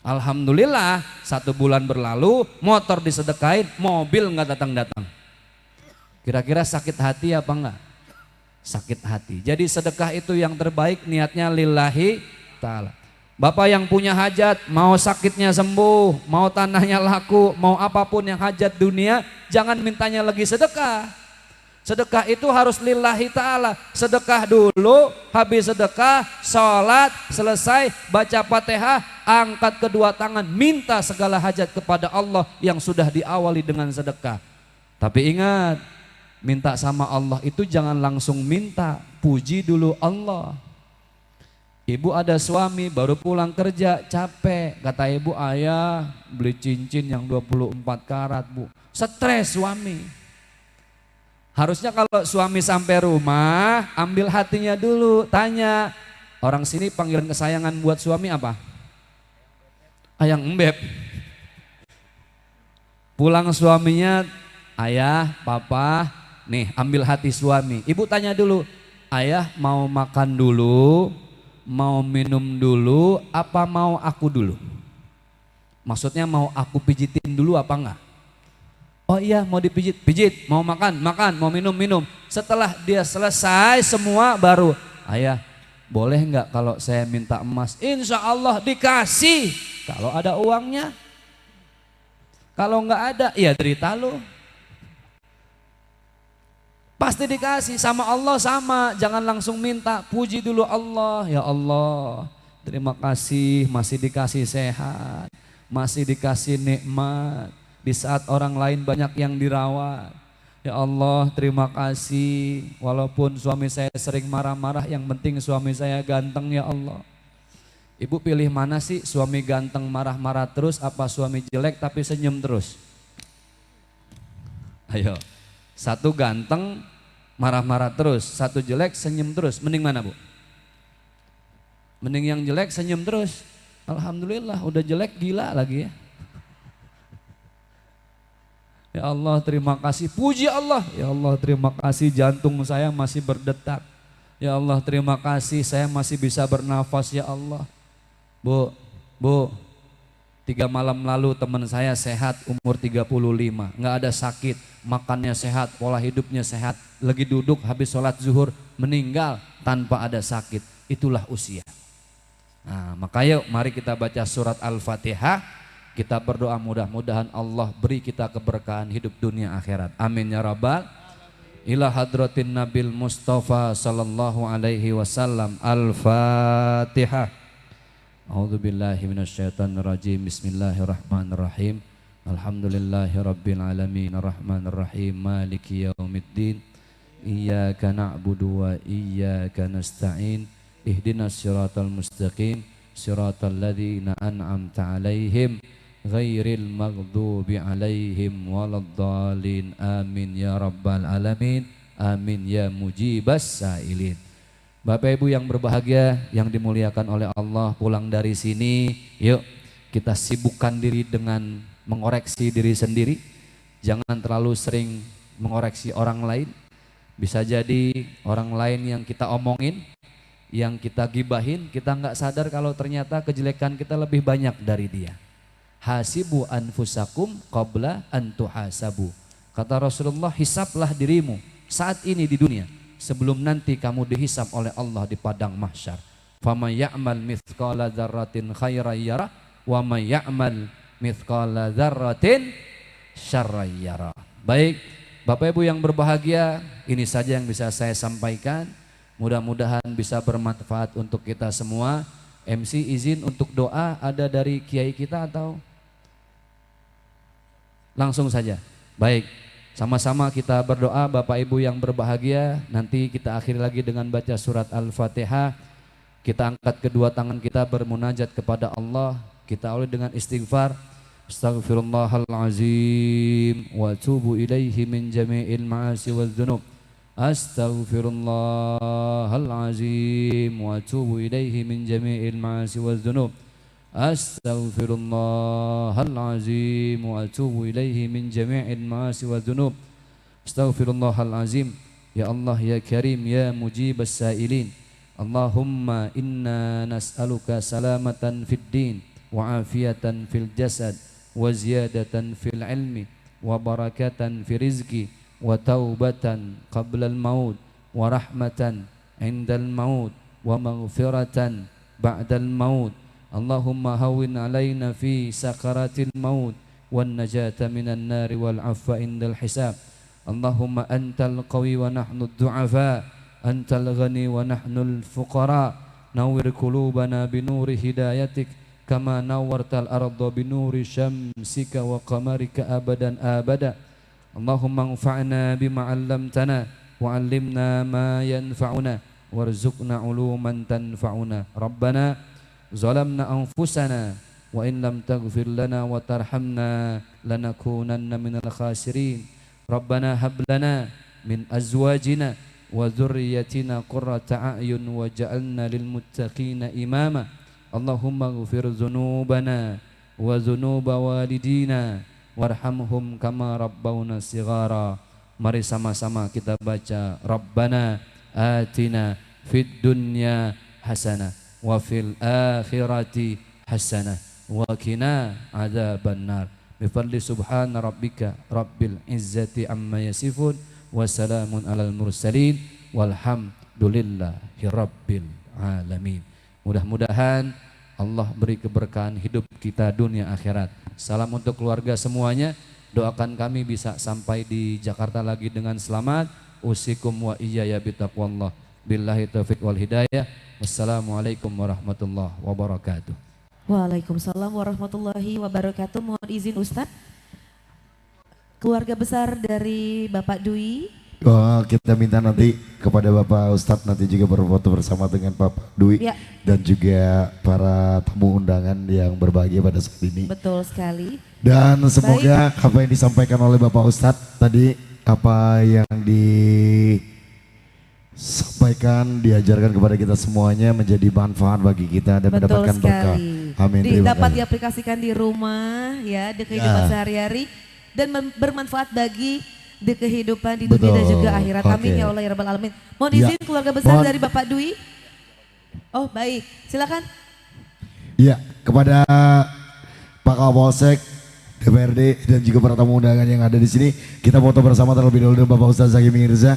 Alhamdulillah, 1 bulan berlalu, motor disedekahin, mobil nggak datang-datang. Kira-kira sakit hati apa enggak? Sakit hati. Jadi sedekah itu yang terbaik niatnya lillahi ta'ala. Bapak yang punya hajat, mau sakitnya sembuh, mau tanahnya laku, mau apapun yang hajat dunia, jangan mintanya lagi sedekah. Sedekah itu harus lillahi ta'ala. Sedekah dulu, habis sedekah, sholat, selesai, baca fatihah, angkat kedua tangan, minta segala hajat kepada Allah yang sudah diawali dengan sedekah. Tapi ingat, minta sama Allah itu jangan langsung minta, puji dulu Allah. Ibu ada suami baru pulang kerja capek, kata ibu, ayah beli cincin yang 24 karat bu, stres suami. Harusnya kalau suami sampai rumah ambil hatinya dulu, tanya, orang sini panggilan kesayangan buat suami apa? Ayang embeb. Pulang suaminya, ayah, papa, nih ambil hati suami. Ibu tanya dulu, ayah mau makan dulu, mau minum dulu, apa mau aku dulu? Maksudnya mau aku pijitin dulu apa enggak? Oh iya mau dipijit, pijit, mau makan, makan, mau minum, minum. Setelah dia selesai semua baru, ayah boleh enggak kalau saya minta emas? Insya Allah dikasih kalau ada uangnya. Kalau enggak ada, ya derita lu. Pasti dikasih, sama Allah sama, jangan langsung minta, puji dulu Allah. Ya Allah, terima kasih masih dikasih sehat, masih dikasih nikmat di saat orang lain banyak yang dirawat. Ya Allah, terima kasih, walaupun suami saya sering marah-marah, yang penting suami saya ganteng ya Allah. Ibu pilih mana sih, suami ganteng marah-marah terus, apa suami jelek tapi senyum terus? Ayo. Satu ganteng marah-marah terus, satu jelek senyum terus. Mending mana bu? Mending yang jelek senyum terus. Alhamdulillah, udah jelek gila lagi ya. Ya Allah terima kasih, puji Allah. Ya Allah terima kasih, jantung saya masih berdetak. Ya Allah terima kasih, saya masih bisa bernafas ya Allah. Bu, 3 malam lalu teman saya sehat, umur 35, nggak ada sakit, makannya sehat, pola hidupnya sehat, lagi duduk habis sholat zuhur meninggal tanpa ada sakit. Itulah usia. Nah, maka yuk mari kita baca surat Al-Fatihah, kita berdoa mudah-mudahan Allah beri kita keberkahan hidup dunia akhirat. Amin ya rabbal. Ila hadratin Nabil Mustafa sallallahu alaihi wasallam. Al-Fatihah. A'udzubillahi minasyaitonirrajim. Bismillahirrahmanirrahim. Alhamdulillahirabbil alamin arrahmanirrahim maliki yaumiddin. Iyyaka na'budu wa iyyaka nasta'in. Ihdinas siratal mustaqim. Siratal ladzina an'amta 'alaihim ghairil maghdubi 'alaihim waladdallin. Amin ya rabbal alamin. Amin ya mujibas sailin. Bapak Ibu yang berbahagia, yang dimuliakan oleh Allah, pulang dari sini, yuk kita sibukkan diri dengan mengoreksi diri sendiri. Jangan terlalu sering mengoreksi orang lain. Bisa jadi orang lain yang kita omongin, yang kita gibahin, kita nggak sadar kalau ternyata kejelekan kita lebih banyak dari dia. Hasibu anfusakum qabla an tuhasabu. Kata Rasulullah, hisablah dirimu saat ini di dunia sebelum nanti kamu dihisab oleh Allah di padang mahsyar. Faman ya'mal mithqala dzarratin khairan yarah wa may ya'mal mithqala dzarratin syarran yarah. Baik, Bapak Ibu yang berbahagia, ini saja yang bisa saya sampaikan. Mudah-mudahan bisa bermanfaat untuk kita semua. MC izin untuk doa, ada dari kiai kita atau langsung saja? Baik, sama-sama kita berdoa. Bapak Ibu yang berbahagia, nanti kita akhiri lagi dengan baca surat Al-Fatihah. Kita angkat kedua tangan kita bermunajat kepada Allah. Kita awali dengan istighfar. Astaghfirullahalazim wa atubu ilaihi min jami'il ma'asi wal dzunub. Astaghfirullahalazim wa atubu ilaihi min jami'il ma'asi wal dzunub. Astaghfirullahalazim wa atubu ilaihi min jami'il ma'asi wal dzunub. Astaghfirullahalazim. Ya Allah ya Karim ya Mujibas Sailin. Allahumma inna nas'aluka salamatan fid din wa afiyatan fil jasad wa ziyadatan fil ilmi wa barakatan fi rizqi wa taubatan qabla al maut wa rahmatan indal maut wa maghfiratan ba'dal maut. Allahumma hawwin alaina fi sakaratil maut wan najata minan nari wal afwa indal hisab. Allahumma antal qawi wa nahnu du'afa, antal ghani wa nahnu al-fuqara. Nawwir qulubana binuri hidayatik kama nawwartal arda binuri syamsika wa qamarika abadan abada. Allahumma anfa'na bima 'allamtana wa 'allimna ma yanfa'una warzuqna 'uluman tanfa'una. Rabbana zalamna anfusana wa in lam taghfir lana wa tarhamna lanakunanna minal khasirin. Rabbana hab lana min azwajina wa dhurriyyatina qurrata a'yun waj'alna lil muttaqina imama. Allahumma ighfir dzunubana wa dzunuba walidina warhamhum kama rabbawna shighara. Mari sama-sama kita baca Rabbana atina fid dunya hasanah wa fil akhirati hasanah wa qina adzabannar. Bi fadli subhana rabbika rabbil izzati amma yasifun wa salamun alal mursalin walhamdulillahi rabbil alamin. Mudah-mudahan Allah beri keberkahan hidup kita dunia akhirat. Salam untuk keluarga semuanya. Doakan kami bisa sampai di Jakarta lagi dengan selamat. Usikum wa iyaya bitaqwallah. Billahi taufiq wal hidayah. Wassalamualaikum warahmatullahi wabarakatuh. Waalaikumsalam warahmatullahi wabarakatuh. Mohon izin Ustadz, keluarga besar dari Bapak Dwi. Oh, kita minta nanti kepada Bapak Ustadz nanti juga berfoto bersama dengan Bapak Dwi Ya. dan juga para tamu undangan yang berbahagia pada saat ini. Betul sekali. Dan semoga apa yang disampaikan oleh Bapak Ustadz tadi, apa yang disampaikan, diajarkan kepada kita semuanya menjadi manfaat bagi kita dan Betul mendapatkan berkah. sekali. Amin. Terima Dapat kasih. diaplikasikan di rumah ya, di kehidupan sehari-hari dan bermanfaat bagi di kehidupan di dunia dan Betul. juga akhirat. Amin Oke. ya Allah ya Rabbal Alamin. Mohon Ya. izin keluarga besar Mohon- dari Bapak Dwi. Oh baik, silakan. Ya, kepada Pak Kapolsek, DPRD dan juga para tamu undangan yang ada di sini, kita foto bersama terlebih dahulu dengan Bapak Ustadz Zaki Mirza.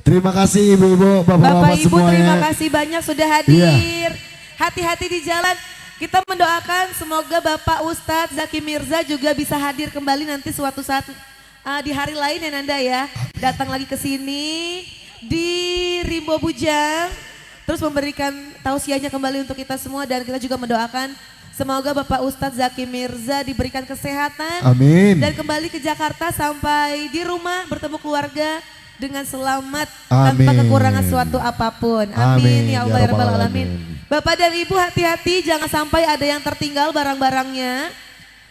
Terima kasih ibu-ibu, bapak-bapak Bapak Ibu semuanya. terima kasih banyak sudah hadir. Hati-hati di jalan. Kita mendoakan semoga Bapak Ustadz Zaki Mirza juga bisa hadir kembali nanti suatu saat di hari lain ya Nanda ya. Datang lagi ke sini di Rimbo Bujang. Terus memberikan tausiahnya kembali untuk kita semua dan kita juga mendoakan semoga Bapak Ustadz Zaki Mirza diberikan kesehatan. Amin. Dan kembali ke Jakarta sampai di rumah bertemu keluarga dengan selamat Amin. tanpa kekurangan suatu apapun. Amin. Amin ya Allah Ya ya Rabbal Rabbal Alamin. Alamin. Bapak dan Ibu hati-hati jangan sampai ada yang tertinggal barang-barangnya.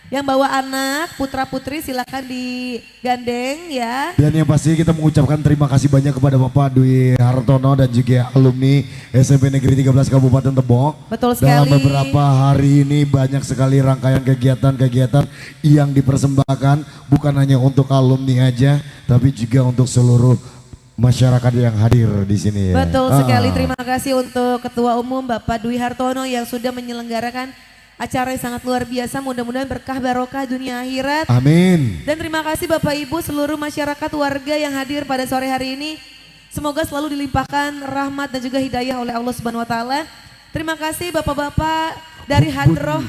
Yang bawa anak, putra putri silakan digandeng ya. Dan yang pasti kita mengucapkan terima kasih banyak kepada Bapak Dwi Hartono dan juga alumni SMP Negeri 13 Kabupaten Tebok. Betul Dalam sekali. beberapa hari ini banyak sekali rangkaian kegiatan-kegiatan yang dipersembahkan bukan hanya untuk alumni aja, tapi juga untuk seluruh masyarakat yang hadir di sini ya. Betul sekali, terima kasih untuk Ketua Umum Bapak Dwi Hartono yang sudah menyelenggarakan acara yang sangat luar biasa, mudah-mudahan berkah barokah dunia akhirat. Amin. Dan terima kasih Bapak Ibu seluruh masyarakat warga yang hadir pada sore hari ini. Semoga selalu dilimpahkan rahmat dan juga hidayah oleh Allah Subhanahu wa taala. Terima kasih Bapak-bapak dari Hadroh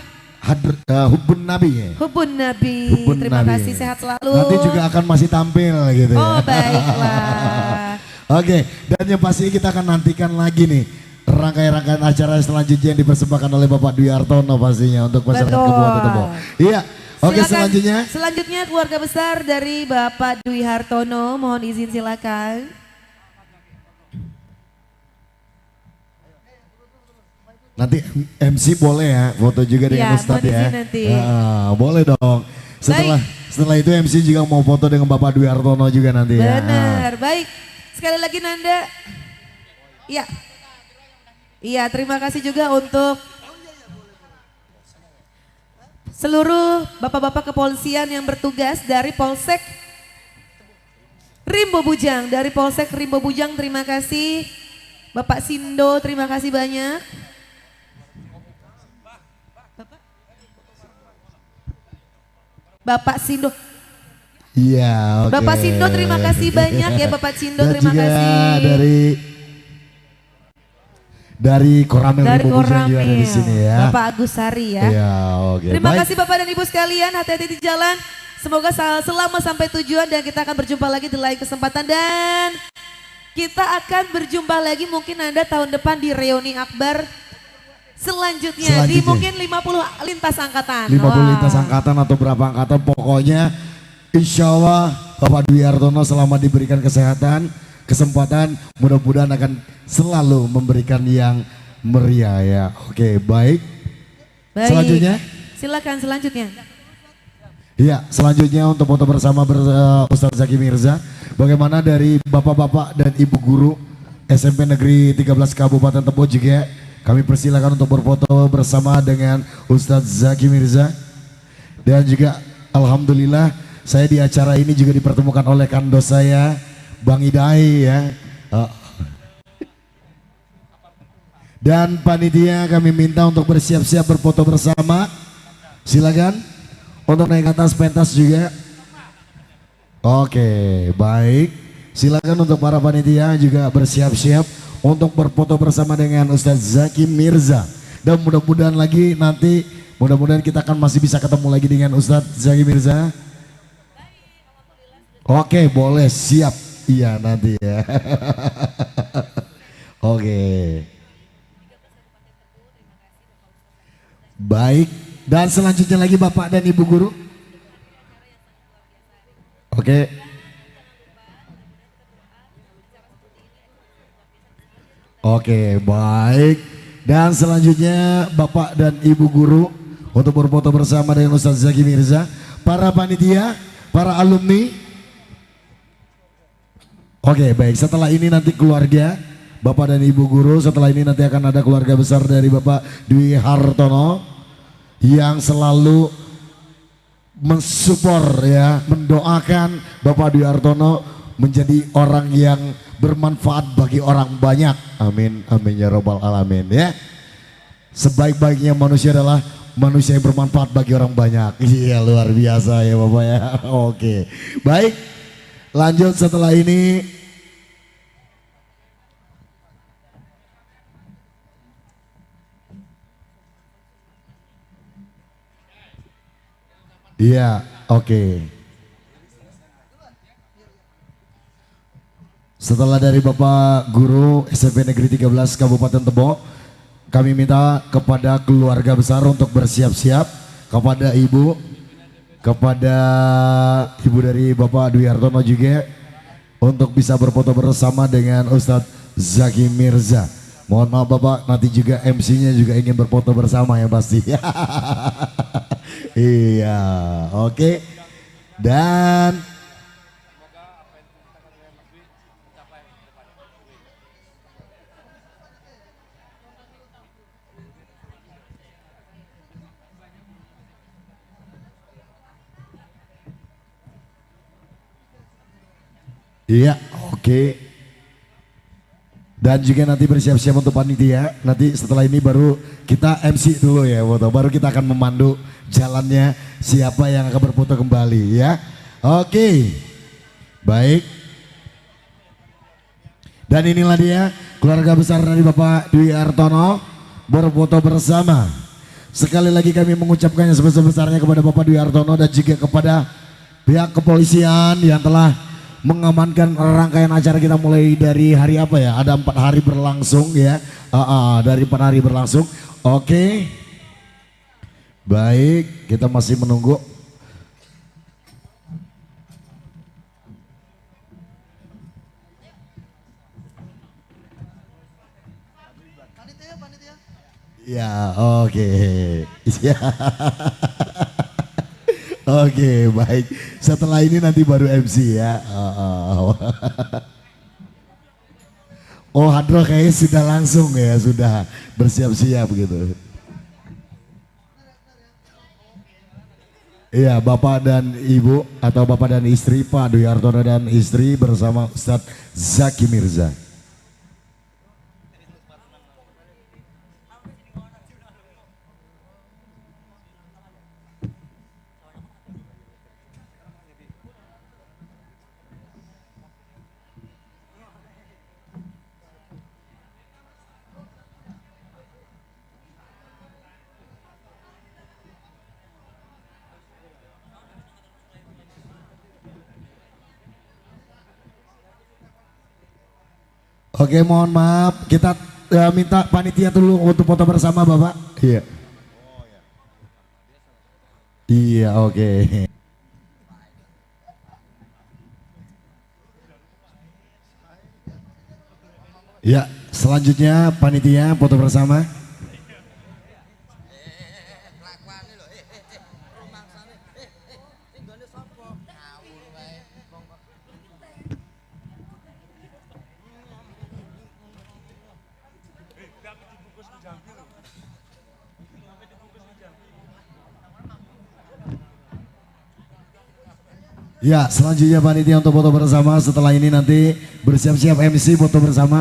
Hubun Nabi ya. Hubun Nabi. Hubun Terima Nabi. kasih, sehat selalu. Nanti juga akan masih tampil gitu ya. Oh baiklah. Oke, dan yang pasti kita akan nantikan lagi nih rangkaian-rangkaian acara selanjutnya yang dipersembahkan oleh Bapak Dwi Hartono pastinya untuk masyarakat Betul. Kabupaten Tebok. Iya, oke Silakan. selanjutnya. Selanjutnya keluarga besar dari Bapak Dwi Hartono, mohon izin silakan. Nanti MC boleh ya foto juga dengan Iya, Ustadz mohon ya. izin nanti. Boleh dong. Setelah itu MC juga mau foto dengan Bapak Dwi Hartono juga nanti ya. Benar, baik. Sekali lagi Nanda. Iya. Iya, terima kasih juga untuk seluruh bapak-bapak kepolisian yang bertugas dari Polsek Rimbo Bujang. Dari Polsek Rimbo Bujang terima kasih. Bapak Sindo terima kasih banyak. Bapak Sindo. Iya, oke. Bapak Sindo terima kasih banyak ya Bapak Sindo Dan terima juga kasih. dari Koramil Dari Ibu Pujian juga ada di Koramil, sini ya. Bapak Agus Sari ya. Iya, oke. Terima Baik. kasih Bapak dan Ibu sekalian, hati-hati di jalan. Semoga selama sampai tujuan dan kita akan berjumpa lagi di lain kesempatan dan kita akan berjumpa lagi mungkin Anda tahun depan di reuni akbar selanjutnya. Di mungkin 50 lintas angkatan. 50 Wah. lintas angkatan atau berapa angkatan pokoknya insya Allah Bapak Dwi Hartono selama diberikan kesehatan, kesempatan mudah-mudahan akan selalu memberikan yang meriah ya. Oke baik. Baik. Selanjutnya? Silakan selanjutnya. Iya, selanjutnya untuk foto bersama Ustadz Zaki Mirza. Bagaimana dari bapak-bapak dan ibu guru SMP Negeri 13 Kabupaten Tebo juga kami persilakan untuk berfoto bersama dengan Ustadz Zaki Mirza. Dan juga alhamdulillah saya di acara ini juga dipertemukan oleh kando saya Bang Idai ya. Dan panitia kami minta untuk bersiap-siap berfoto bersama. Silakan untuk naik ke atas pentas juga. Oke, baik. Silakan untuk para panitia juga bersiap-siap untuk berfoto bersama dengan Ustadz Zaki Mirza. Dan mudah-mudahan lagi nanti, mudah-mudahan kita akan masih bisa ketemu lagi dengan Ustadz Zaki Mirza. Oke, boleh, siap. Iya nanti ya. Oke. Baik, dan selanjutnya lagi Bapak dan Ibu Guru. Oke. Oke, baik. Dan selanjutnya Bapak dan Ibu Guru untuk berfoto bersama dengan Ustadz Zaki Mirza. Para panitia, para alumni. Oke, baik. Setelah ini nanti keluarga Bapak dan Ibu Guru, setelah ini nanti akan ada keluarga besar dari Bapak Dwi Hartono yang selalu mensupport ya, mendoakan Bapak Dwi Hartono menjadi orang yang bermanfaat bagi orang banyak. Amin, amin ya robbal alamin ya. Sebaik-baiknya manusia adalah manusia yang bermanfaat bagi orang banyak. Iya luar biasa ya Bapak ya. Oke, baik. Lanjut setelah ini. Iya, oke. Setelah dari Bapak Guru SMP Negeri 13 Kabupaten Tebo, kami minta kepada keluarga besar untuk bersiap-siap, kepada ibu, kepada ibu dari Bapak Dwi Hartono juga untuk bisa berfoto bersama dengan Ustadz Zaki Mirza. Mohon maaf Bapak, nanti juga MC-nya juga ingin berfoto bersama ya pasti. Iya, oke. Dan iya, oke. Dan juga nanti bersiap-siap untuk panitia. Nanti setelah ini baru kita MC dulu ya foto. Baru kita akan memandu jalannya siapa yang akan berfoto kembali ya. Oke. Baik. Dan inilah dia keluarga besar dari Bapak Dwi Hartono berfoto bersama. Sekali lagi kami mengucapkannya sebesar-besarnya kepada Bapak Dwi Hartono dan juga kepada pihak kepolisian yang telah mengamankan rangkaian acara kita mulai dari hari apa ya? Ada 4 hari berlangsung ya. Dari 4 hari berlangsung. Oke. Baik, kita masih menunggu. Ya, oke. Ya. Oke, baik. Setelah ini nanti baru MC ya. Oh, Hadro kayaknya sudah langsung ya, sudah bersiap-siap gitu. Iya, Bapak dan Ibu atau Bapak dan istri, Pak Dwi Hartono dan istri bersama Ustadz Zaki Mirza. Oke, mohon maaf. Kita minta panitia dulu untuk foto bersama, Bapak. Iya. Iya, oke. Ya, selanjutnya panitia foto bersama. Ya, selanjutnya panitia untuk foto bersama. Setelah ini nanti bersiap-siap MC foto bersama.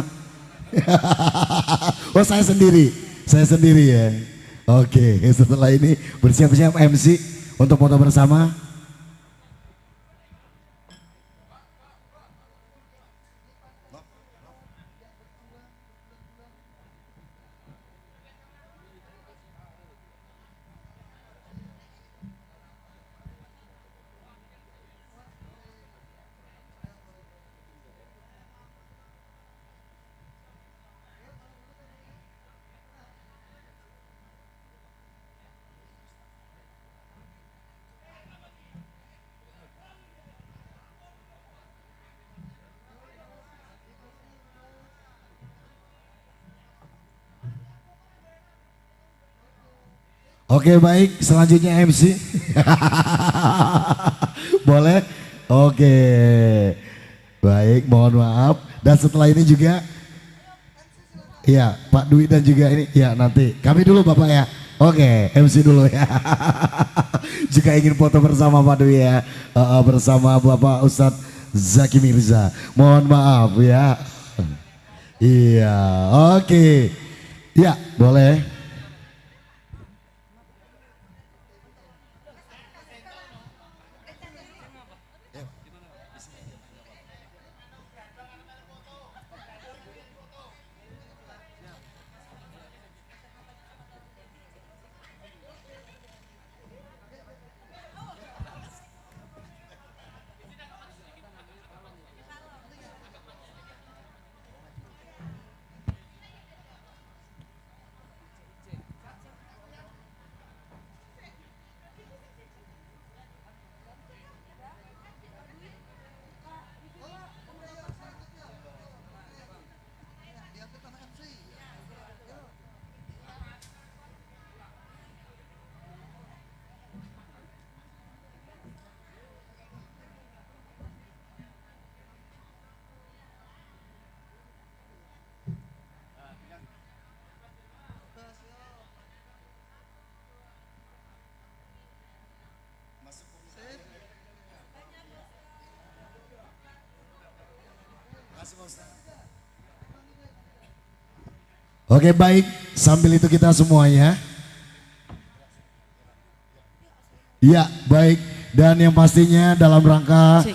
Oh, saya sendiri ya. Oke, setelah ini bersiap-siap MC untuk foto bersama. Oke, baik, selanjutnya MC. Boleh? Oke. Baik, mohon maaf. Dan setelah ini juga iya, Pak Dwi dan juga ini ya nanti. Kami dulu Bapak ya. Oke, MC dulu ya. Jika ingin foto bersama Pak Dwi ya, bersama Bapak Ustadz Zaki Mirza. Mohon maaf ya. Iya, oke. Ya, boleh. Oke, baik, sambil itu kita semuanya. Ya, baik, dan yang pastinya dalam rangka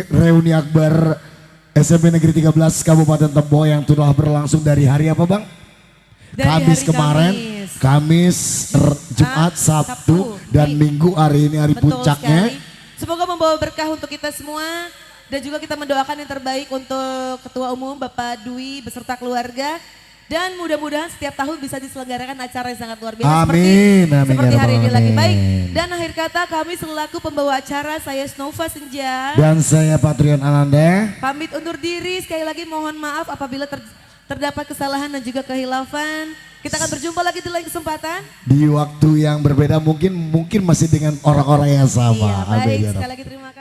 reuni akbar SMP Negeri 13 Kabupaten Tebo yang telah berlangsung dari hari apa Bang? Dari Kamis hari kemarin, Jumat, Sabtu, dan Minggu hari ini hari Betul puncaknya. sekali. Semoga membawa berkah untuk kita semua dan juga kita mendoakan yang terbaik untuk Ketua Umum Bapak Dwi beserta keluarga. Dan mudah-mudahan setiap tahun bisa diselenggarakan acara yang sangat luar biasa Amin, amin, seperti ya hari ini Rabbal lagi. Alamin. Baik, dan akhir kata kami selaku pembawa acara, saya Snova Senja. Dan saya Patrion Ananda. Pamit undur diri, sekali lagi mohon maaf apabila terdapat kesalahan dan juga kehilafan. Kita akan berjumpa lagi di lain kesempatan. Di waktu yang berbeda mungkin masih dengan orang-orang yang sama. Iya, Amin, baik, ya Rabbal. sekali lagi terima kasih.